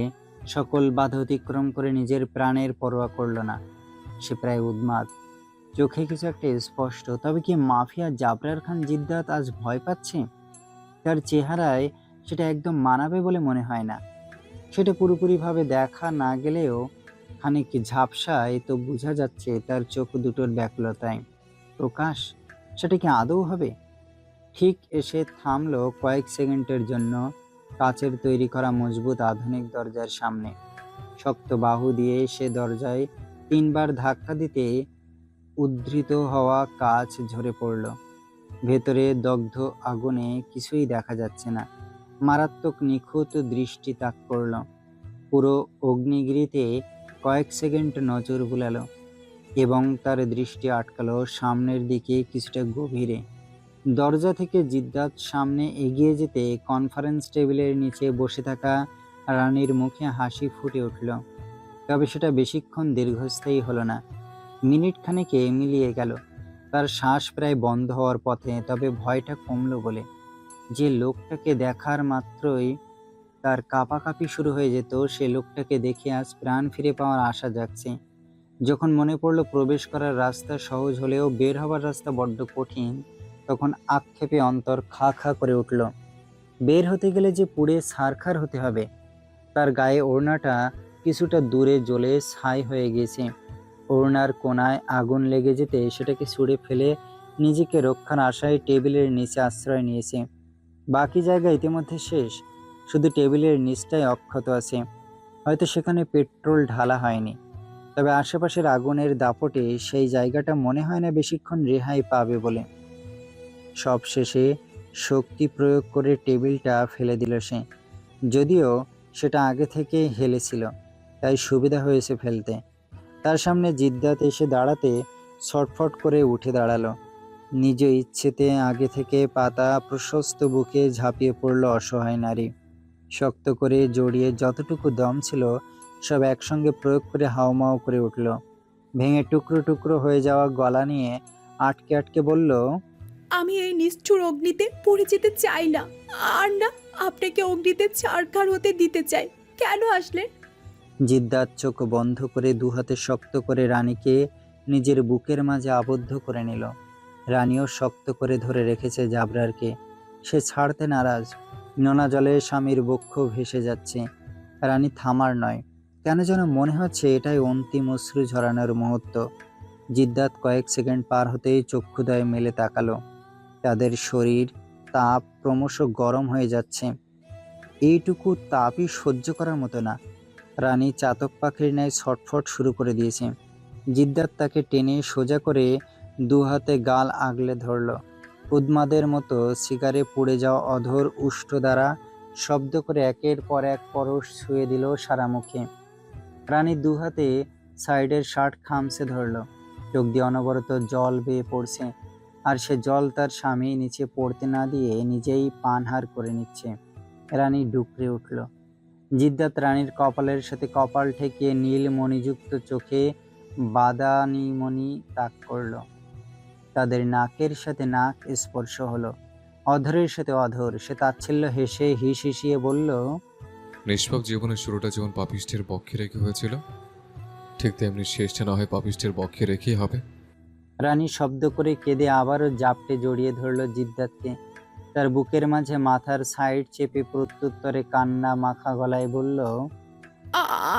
সকল বাধা অতিক্রম করে নিজের প্রাণের পরোয়া করল না। সে প্রায় উন্মাদ। চোখে কিছু একটা স্পষ্ট। তবে কি মাফিয়া জাবরার খান জিদ্দাত আজ ভয় পাচ্ছে? তার চেহারায় সেটা একদম মানাবে বলে মনে হয় না। সেটা পুরোপুরিভাবে দেখা না গেলেও খানিক ঝাপসায় তো বোঝা যাচ্ছে তার চোখ দুটোর ব্যাকুলতায়। প্রকাশ সেটা কি আদৌ হবে? ঠিক এসে থামলো কয়েক সেকেন্ডের জন্য কাচের তৈরি করা মজবুত আধুনিক দরজার সামনে। শক্ত বাহু দিয়ে সে দরজায় 3 বার ধাক্কা দিতে উদ্ধৃত হওয়া কাচ ঝরে পড়ল। ভেতরে দগ্ধ আগুনে কিছুই দেখা যাচ্ছে না। মারাত্মক নিখুঁত দৃষ্টি তাক করল। পুরো অগ্নিগিরিতে কয়েক সেকেন্ড নজর বুলালো এবং তার দৃষ্টি আটকালো সামনের দিকে কিছুটা গভীরে। দরজা থেকে জিদ্দাত সামনে এগিয়ে যেতে কনফারেন্স টেবিলের নিচে বসে থাকা রানীর মুখে হাসি ফুটে উঠল। তবে সেটা বেশিক্ষণ দীর্ঘস্থায়ী হলো না। মিনিট খানেকে মিলিয়ে গেল। তার শ্বাস প্রায় বন্ধ হওয়ার পথে, তবে ভয়টা কমলো বলে। যে লোকটাকে দেখার মাত্রই তার কাঁপাকাঁপি শুরু হয়ে যেত, সে লোকটাকে দেখে আজ প্রাণ ফিরে পাওয়ার আশা জাগছে। যখন মনে পড়ল প্রবেশ করার রাস্তা সহজ হলেও বের হবার রাস্তা বড্ড কঠিন, তখন আক্ষেপে অন্তর খা খা করে উঠল। বের হতে গেলে যে পুড়ে ছারখার হতে হবে। তার গায়ে ওড়নাটা কিছুটা দূরে জ্বলে ছাই হয়ে গেছে। ওড়নার কোনায় আগুন লেগে যেতে সেটাকে ছুঁড়ে ফেলে নিজেকে রক্ষার আশায় টেবিলের নিচে আশ্রয় নিয়েছে। বাকি জায়গা ইতিমধ্যে শেষ, শুধু টেবিলের নিচটাই অক্ষত আছে। হয়তো সেখানে পেট্রোল ঢালা হয়নি, তবে আশেপাশের আগুনের দাপটে সেই জায়গাটা মনে হয় না বেশিক্ষণ রেহাই পাবে বলে। সব শেষে শক্তি প্রয়োগ করে টেবিলটা ফেলে দিল সে। যদিও সেটা আগে থেকে হেলেছিল, তাই সুবিধা হয়েছে ফেলতে। তার সামনে জিদ্দাত এসে দাঁড়াতে ছটফট করে উঠে দাঁড়ালো। নিজ ইচ্ছেতে আগে থেকে পাতা প্রশস্ত বুকে ঝাঁপিয়ে পড়ল অসহায় নারী। শক্ত করে জড়িয়ে যতটুকু দম ছিল সব একসঙ্গে প্রয়োগ করে হাউমাউ করে উঠল। ভেঙে টুকরো টুকরো হয়ে যাওয়া গলা নিয়ে আটকে আটকে বলল, আমি এই নিষ্ঠুর অগ্নিতে পড়ে যেতে চাই না, আর না আপনাকে অগ্নিতে ছারখার হতে দিতে চাই। কেন আসলেন? জিদ্দাত চোখ বন্ধ করে দুহাতে শক্ত করে রানীকে নিজের বুকের মাঝে আবদ্ধ করে নিল। রানীও শক্ত করে ধরে রেখেছে জাবরারকে। সে ছাড়তে নারাজ। নোনা জলে স্বামীর বক্ষ ভেসে যাচ্ছে। রানী থামার নয়, কেন যেন মনে হচ্ছে এটাই অন্তিম অশ্রু ঝরানোর মুহূর্ত। জিদ্দাত কয়েক সেকেন্ড পার হতেই চক্ষুদয় মেলে তাকালো। তাদের শরীর তাপ ক্রমশ গরম হয়ে যাচ্ছে। এইটুকু তাপই সহ্য করার মতো না। রানী চাতক পাখির ন্যায় ছটফট শুরু করে দিয়েছে। জিদ্দাত তাকে টেনে সোজা করে দু হাতে গাল আগলে ধরল। উন্মাদের মতো শিকারে পুড়ে যাওয়া অধর উষ্ঠ দ্বারা শব্দ করে একের পর এক পরশ ছুঁয়ে দিল সারা মুখে। রানী দু হাতে সাইডের শার্ট খামছে ধরল। চোখ দিয়ে অনবরত জল বেয়ে পড়ছে, আর সে জল তার স্বামী নিচে পড়তে না দিয়ে নিজেই পানহার করে নিচ্ছে। রানী ডুকরে উঠল। জিদ্দাত রানীর কপালের সাথে কপাল ঠেকিয়ে নীল মণিযুক্ত চোখে বাদানি মণি তাক করল। তাদের নাকের সাথে নাক স্পর্শ হলো, অধরের সাথে অধর। সে তাচ্ছিল্য হেসে হিস হিসিয়ে বলল, নিষ্পাপ জীবনের শুরুটা যেমন পাপিষ্ঠের পক্ষে রেখে হয়েছিল, ঠিক তেমনি শেষটা না হয় পাপিষ্ঠের পক্ষে রেখেই হবে। রানী শব্দ করে কেঁদে আবারও জাপটে জড়িয়ে ধরল জিদ্দাতকে। তার বুকের মাঝে মাথার সাইড চেপে প্রত্যুত্তরে কান্না মাখা গলায় বলল,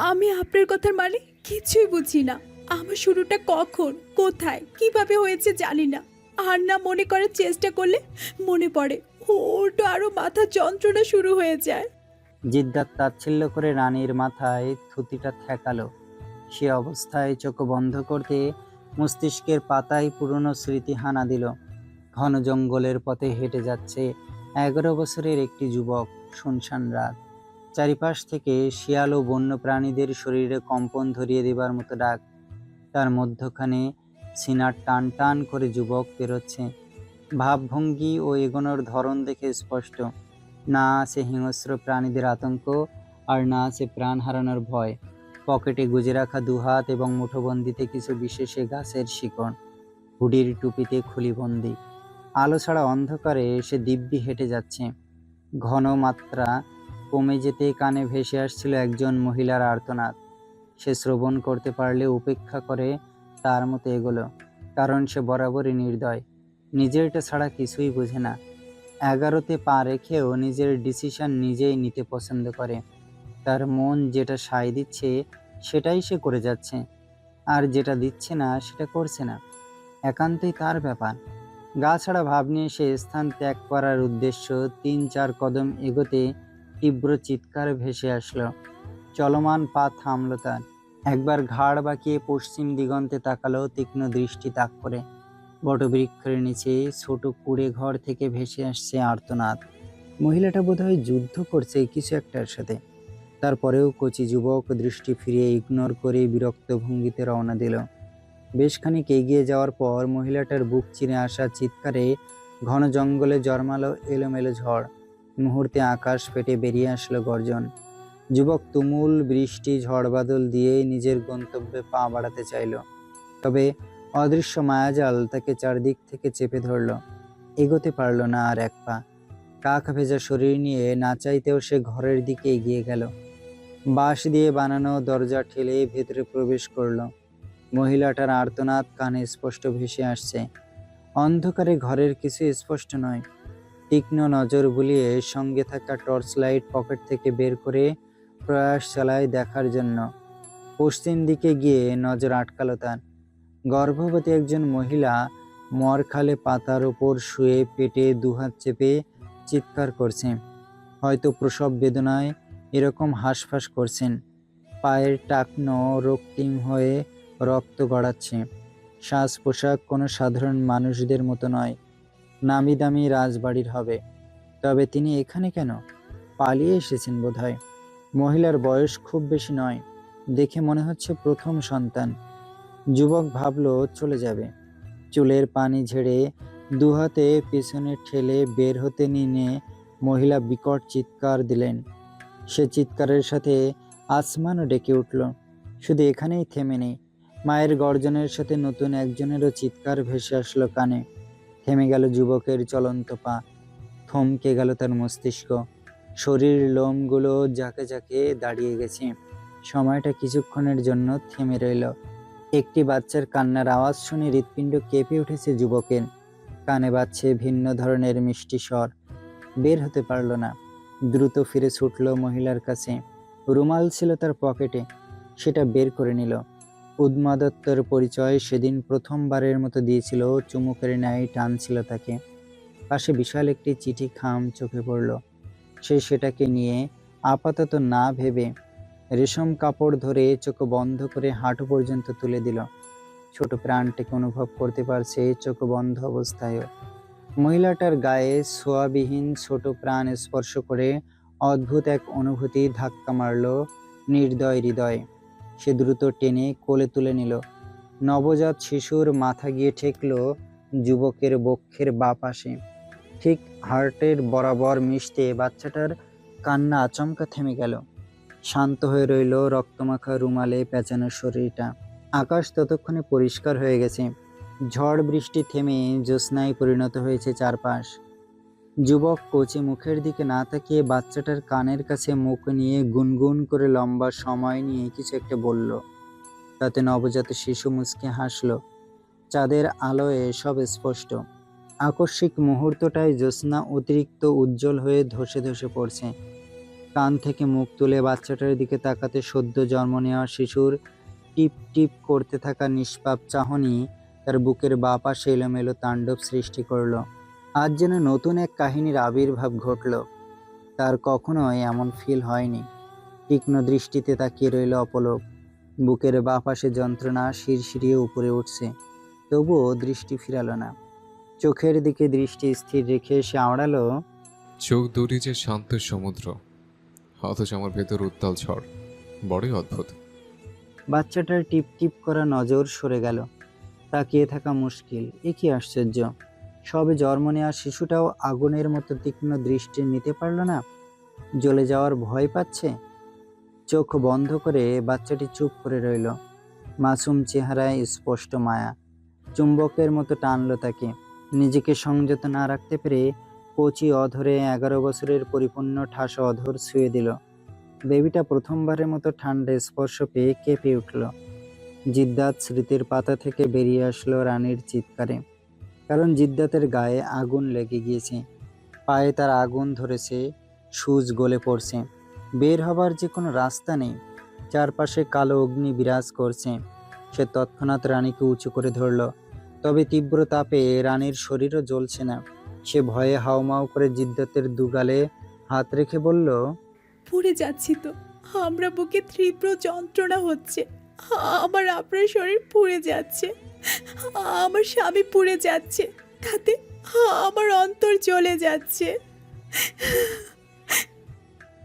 আমি আপনার কথার মানে কিছুই বুঝি না। আমার শুরুটা কখন, কোথায়, কিভাবে হয়েছে জানি না। আর না মনে করার চেষ্টা করলে মনে পড়ে, ওটা আরো মাথা যন্ত্রণা শুরু হয়ে যায়। জিদ্দাত তাচ্ছিল্য করে রানীর মাথায় থুতিটা ঠেকালো। সে অবস্থায় চোখ বন্ধ করতে মস্তিষ্কের পাতায় পুরনো স্মৃতি হানা দিল। ঘন জঙ্গলের পথে হেঁটে যাচ্ছে 11 বছরের একটি যুবক। শুনশান রাত, চারিপাশ থেকে শিয়াল ও বন্য প্রাণীদের শরীরে কম্পন ধরিয়ে দেবার মতো ডাক। তার মধ্যখানে সিনার টান টান করে যুবক পেরোচ্ছে। ভাবভঙ্গি ও এগোনোর ধরন দেখে স্পষ্ট, না আছে হিংস্র প্রাণীদের আতঙ্ক, আর না আছে প্রাণ হারানোর ভয়। পকেটে গুজে রাখা দুহাত এবং মুঠোবন্দিতে কিছু বিশেষে গাছের শিকড়। হুডির টুপিতে খুলিবন্দি। আলো ছাড়া অন্ধকারে সে দিব্যি হেঁটে যাচ্ছে। ঘন মাত্রা কমে যেতে কানে ভেসে আসছিল একজন মহিলার আর্তনাদ। সে শ্রবণ করতে পারলে উপেক্ষা করে তার মতো এগোলো, কারণ সে বরাবরই নির্দয়। নিজেরটা ছাড়া কিছুই বোঝে না। 11তে পা রেখেও নিজের ডিসিশন নিজেই নিতে পছন্দ করে। তার মন যেটা সায় দিচ্ছে সেটাই সে করে যাচ্ছে, আর যেটা দিচ্ছে না সেটা করছে না। একান্তই তার ব্যাপার। গা ছাড়া ভাব নিয়ে সে স্থান ত্যাগ করার উদ্দেশ্য 3-4 কদম এগোতে তীব্র চিৎকার ভেসে আসলো। চলমান পা থামল তার। একবার ঘাড় বাঁকিয়ে পশ্চিম দিগন্তে তাকালো তীক্ষ্ণ দৃষ্টি তাক করে। বটবৃক্ষের নিচে ছোট কুড়ে ঘর থেকে ভেসে আসছে আর্তনাদ। মহিলাটা বোধহয় যুদ্ধ করছে কিছু একটার সাথে। তারপরেও কচি যুবক দৃষ্টি ফিরিয়ে ইগনোর করে বিরক্ত ভঙ্গিতে রওনা দিল। বেশ খানিক এগিয়ে যাওয়ার পর মহিলাটার বুক চিরে আসা চিৎকারে ঘন জঙ্গলে জন্মালো এলোমেলো ঝড়। মুহূর্তে আকাশ ফেটে বেরিয়ে আসলো গর্জন। যুবক তুমুল বৃষ্টি ঝড় বাদল দিয়ে নিজের গন্তব্যে পা বাড়াতে চাইল, তবে অদৃশ্য মায়াজাল তাকে চারদিক থেকে চেপে ধরল। এগোতে পারল না আর এক পা। কাক ভেজা শরীর নিয়ে না চাইতেও সে ঘরের দিকে এগিয়ে গেল। বাঁশ দিয়ে বানানো দরজা ঠেলে ভেতরে প্রবেশ করলো। মহিলাটার আর্তনাদ কানে স্পষ্ট ভেসে আসছে। অন্ধকারে ঘরের কিছু স্পষ্ট নয়। তীক্ষ্ণ নজর বুলিয়ে সঙ্গে থাকা টর্চ লাইট পকেট থেকে বের করে প্রয়াস চালায় দেখার জন্য। পশ্চিম দিকে গিয়ে নজর আটকালো তার। গর্ভবতী একজন মহিলা মরখালে পাতার ওপর শুয়ে পেটে দুহাত চেপে চিৎকার করছে। হয়তো প্রসব বেদনায় এরকম হাঁসফাঁস করছেন। পায়ের টাকনো রক্তিম হয়ে রক্ত গড়াচ্ছে। সাজ পোশাক কোনো সাধারণ মানুষদের মতো নয়, নামি দামি রাজবাড়ির হবে। তবে তিনি এখানে কেন? পালিয়ে এসেছেন বোধহয়। মহিলার বয়স খুব বেশি নয়, দেখে মনে হচ্ছে প্রথম সন্তান। যুবক ভাবলো চলে যাবে। চুলের পানি ঝেড়ে দুহাতে পিছনে ঠেলে বের হতে নিয়ে মহিলা বিকট চিৎকার দিলেন। সে চিৎকারের সাথে আসমানও ডেকে উঠল। শুধু এখানেই থেমে নেই, মায়ের গর্জনের সাথে নতুন একজনেরও চিৎকার ভেসে আসলো কানে। থেমে গেল যুবকের চলন্ত পা, থমকে গেল তার মস্তিষ্ক। শরীর লোমগুলো ঝাঁকে ঝাঁকে দাঁড়িয়ে গেছে। সময়টা কিছুক্ষণের জন্য থেমে রইল। একটি বাচ্চার কান্নার আওয়াজ শুনে হৃৎপিণ্ড কেঁপে উঠেছে যুবকের। কানে বাজছে ভিন্ন ধরনের মিষ্টি স্বর। বের হতে পারল না। দ্রুত ফিরে ছুটল মহিলার কাছে। রুমাল ছিল তার পকেটে, সেটা বের করে নিল। উন্মাদত্বের পরিচয় সেদিন প্রথমবারের মতো দিয়েছিল, চুমুকের ন্যায় টানছিল তাকে। পাশে বিশাল একটি চিঠি খাম চোখে পড়ল। সে সেটাকে নিয়ে আপাতত না ভেবে রেশম কাপড় ধরে চোখ বন্ধ করে হাঁটু পর্যন্ত তুলে দিল। ছোট প্রাণটাকে অনুভব করতে পারছে চোখ বন্ধ অবস্থায়ও। মহিলাটার গায়ে ছোঁয়াবিহীন ছোট প্রাণ স্পর্শ করে অদ্ভুত এক অনুভূতি ধাক্কা মারল নির্দয় হৃদয়ে। সে দ্রুত টেনে কোলে তুলে নিল। নবজাত শিশুর মাথা গিয়ে ঠেকল যুবকের বক্ষের বাঁ পাশে, ঠিক হার্টের বরাবর মিশতে। বাচ্চাটার কান্না আচমকা থেমে গেল। শান্ত হয়ে রইল রক্তমাখা রুমালে পেঁচানো শরীরটা। আকাশ ততক্ষণে পরিষ্কার হয়ে গেছে। ঝড় বৃষ্টি থেমে জ্যোৎস্নায় পরিণত হয়েছে চারপাশ। যুবক কচি মুখের দিকে না তাকিয়ে বাচ্চাটার কানের কাছে মুখ নিয়ে গুনগুন করে লম্বা সময় নিয়ে কিছু একটা বলল। তাতে নবজাত শিশু মুচকে হাসল। চাঁদের আলোয় সব স্পষ্ট। আকস্মিক মুহূর্তটায় জ্যোৎস্না অতিরিক্ত উজ্জ্বল হয়ে ধসে ধসে পড়ছে। কান থেকে মুখ তুলে বাচ্চাটার দিকে তাকাতে সদ্য জন্ম নেওয়া শিশুর টিপ টিপ করতে থাকা নিষ্পাপ চাহনি তার বুকের বাঁ পাশে এলোমেলো তাণ্ডব সৃষ্টি করল। আজ যেন নতুন এক কাহিনীর আবির্ভাব ঘটল। তার কখনোই এমন ফিল হয়নি। তীক্ষ্ণ দৃষ্টিতে তাকিয়ে রইল অপলক। বুকের বাঁ পাশে যন্ত্রণা শিরশিরিয়ে উপরে উঠছে, তবুও দৃষ্টি ফিরালো না। চোখের দিকে দৃষ্টি স্থির রেখে সে আওড়ালো, চোখ দুটি যে শান্ত সমুদ্র, অথচ আমার ভেতর উত্তাল ঝড়। বড়ই অদ্ভুত। বাচ্চাটার টিপ টিপ করা নজর সরে গেল। তাকিয়ে থাকা মুশকিল। এ কি আশ্চর্য! সবে জন্ম নেওয়া শিশুটাও আগুনের মতো তীক্ষ্ণ দৃষ্টি নিতে পারল না। জ্বলে যাওয়ার ভয় পাচ্ছে। চোখ বন্ধ করে বাচ্চাটি চুপ করে রইল। মাসুম চেহারায় স্পষ্ট মায়া। চুম্বকের মতো টানল তাকে। নিজেকে সংযত না রাখতে পেরে কচি অধরে 11 বছরের পরিপূর্ণ ঠাসা অধর ছুঁয়ে দিল। বেবিটা প্রথমবারের মতো ঠান্ডা স্পর্শ পেয়ে কেঁপে উঠল। জিদ্দাত স্মৃতির পাতা থেকে বেরিয়ে আসলো রানীর চিৎকারে। কারণ জিদ্দাতের গায়ে আগুন লেগে গিয়েছে। পায়ে তার আগুন ধরেছে, সুচ গলে পড়ছে। বের হবার যে কোনো রাস্তা নেই। চারপাশে কালো অগ্নি বিরাজ করছে। সে তৎক্ষণাৎ রানীকে উঁচু করে ধরল। তবে তীব্র তাপে রানীর শরীরও জ্বলছে না। সে ভয়ে হাউমাউ করে জিদ্দাতের দুগালে হাত রেখে বলল, পুড়ে যাচ্ছি তো, আমরা বুকে তীব্র যন্ত্রণা হচ্ছে। আপনার শরীর পুড়ে যাচ্ছে, আমার স্বামী পুড়ে যাচ্ছে, তাতে আমার অন্তর জ্বলে যাচ্ছে।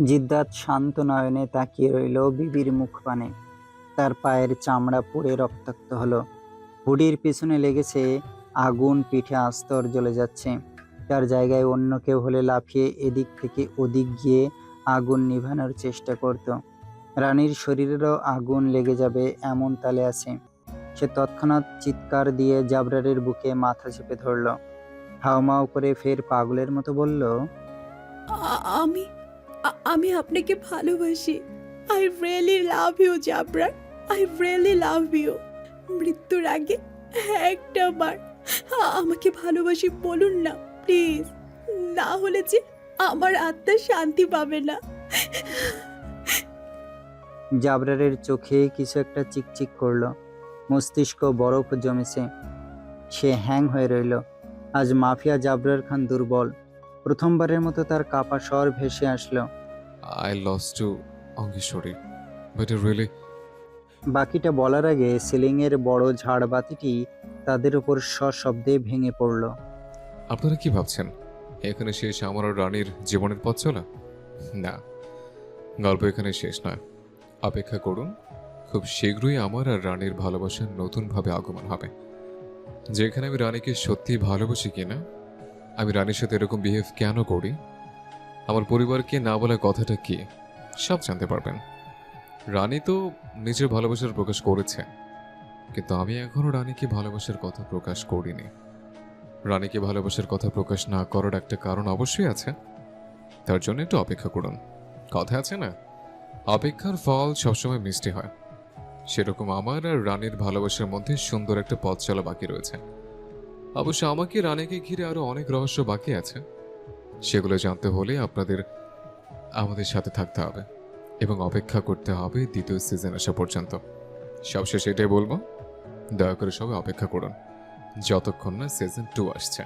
জিদ্দাত শান্ত নয়নে তাকিয়ে রইল বিবির মুখপানে। তার পায়ের চামড়া পুড়ে রক্তাক্ত হলো, হুডির পিছনে লেগেছে আগুন, পিঠে আস্তর জ্বলে যাচ্ছে। তার জায়গায় অন্য কেউ হলে লাফিয়ে এদিক থেকে ওদিক গিয়ে আগুন নিভানোর চেষ্টা করত। রানীর শরীরেরও আগুন লেগে যাবে এমন তালে আছে। সে তৎক্ষণাৎ চিৎকার দিয়ে জাবরারের বুকে মাথা চেপে ধরল। হাউমাউ করে ফের পাগলের মতো বলল, আমি আমি আপনাকে ভালোবাসি। I really love you Jabrar, I really love you. মৃত্যুর আগে একটা বার আমাকে ভালোবাসি বলুন না প্লিজ, না হলে যে আমার আত্মা শান্তি পাবে না। জাবরারের চোখে কিছু একটা চিকচিক করলো, মস্তিষ্ক বরফ জমেছে। সে হ্যাং হয়ে রইল। আজ মাফিয়া জাবরার খান দুর্বল। প্রথমবারের মতো তার কাপা স্বর ভেসে আসলো। I lost to Angeshwari, but really. বাকিটা বলার আগে সিলিংয়ের বড় ঝাড়বাতিটি তাদের উপর সশব্দে ভেঙে পড়ল। আপনারা কি ভাবছেন এখানে শেষ আমার আর রানীর জীবনের পথ চলা? না, গল্প এখানে শেষ নয়। অপেক্ষা করুন, খুব শীঘ্রই আমার আর রানীর ভালোবাসার নতুনভাবে আগমন হবে, যেখানে আমি রানীকে সত্যি ভালোবাসি কিনা, আমি রানীর সাথে এরকম বিহেভ কেন করি, আমার পরিবারকে না বলা কথাটা কি, সব জানতে পারবেন। রানী তো নিজের ভালোবাসার প্রকাশ করেছে, কিন্তু আমি এখনো রানীকে ভালোবাসার কথা প্রকাশ করিনি। রানীকে ভালোবাসার কথা প্রকাশ না করার একটা কারণ অবশ্যই আছে, তার জন্য একটু অপেক্ষা করুন। কথা আছে না, অপেক্ষার ফল সবসময় মিষ্টি হয়। সেরকম আমার আর রানীর ভালোবাসার মধ্যে সুন্দর একটা পথ চলা বাকি রয়েছে। অবশ্য আমাকে রানীকে ঘিরে আরো অনেক রহস্য বাকি আছে, সেগুলো জানতে হলে আপনাদের আমাদের সাথে থাকতে হবে এবং অপেক্ষা করতে হবে দ্বিতীয় সিজন আসা পর্যন্ত। সবশেষে এটাই বলবো, দয়া করে সবাই অপেক্ষা করুন যতক্ষণ না সিজন 2 আসছে।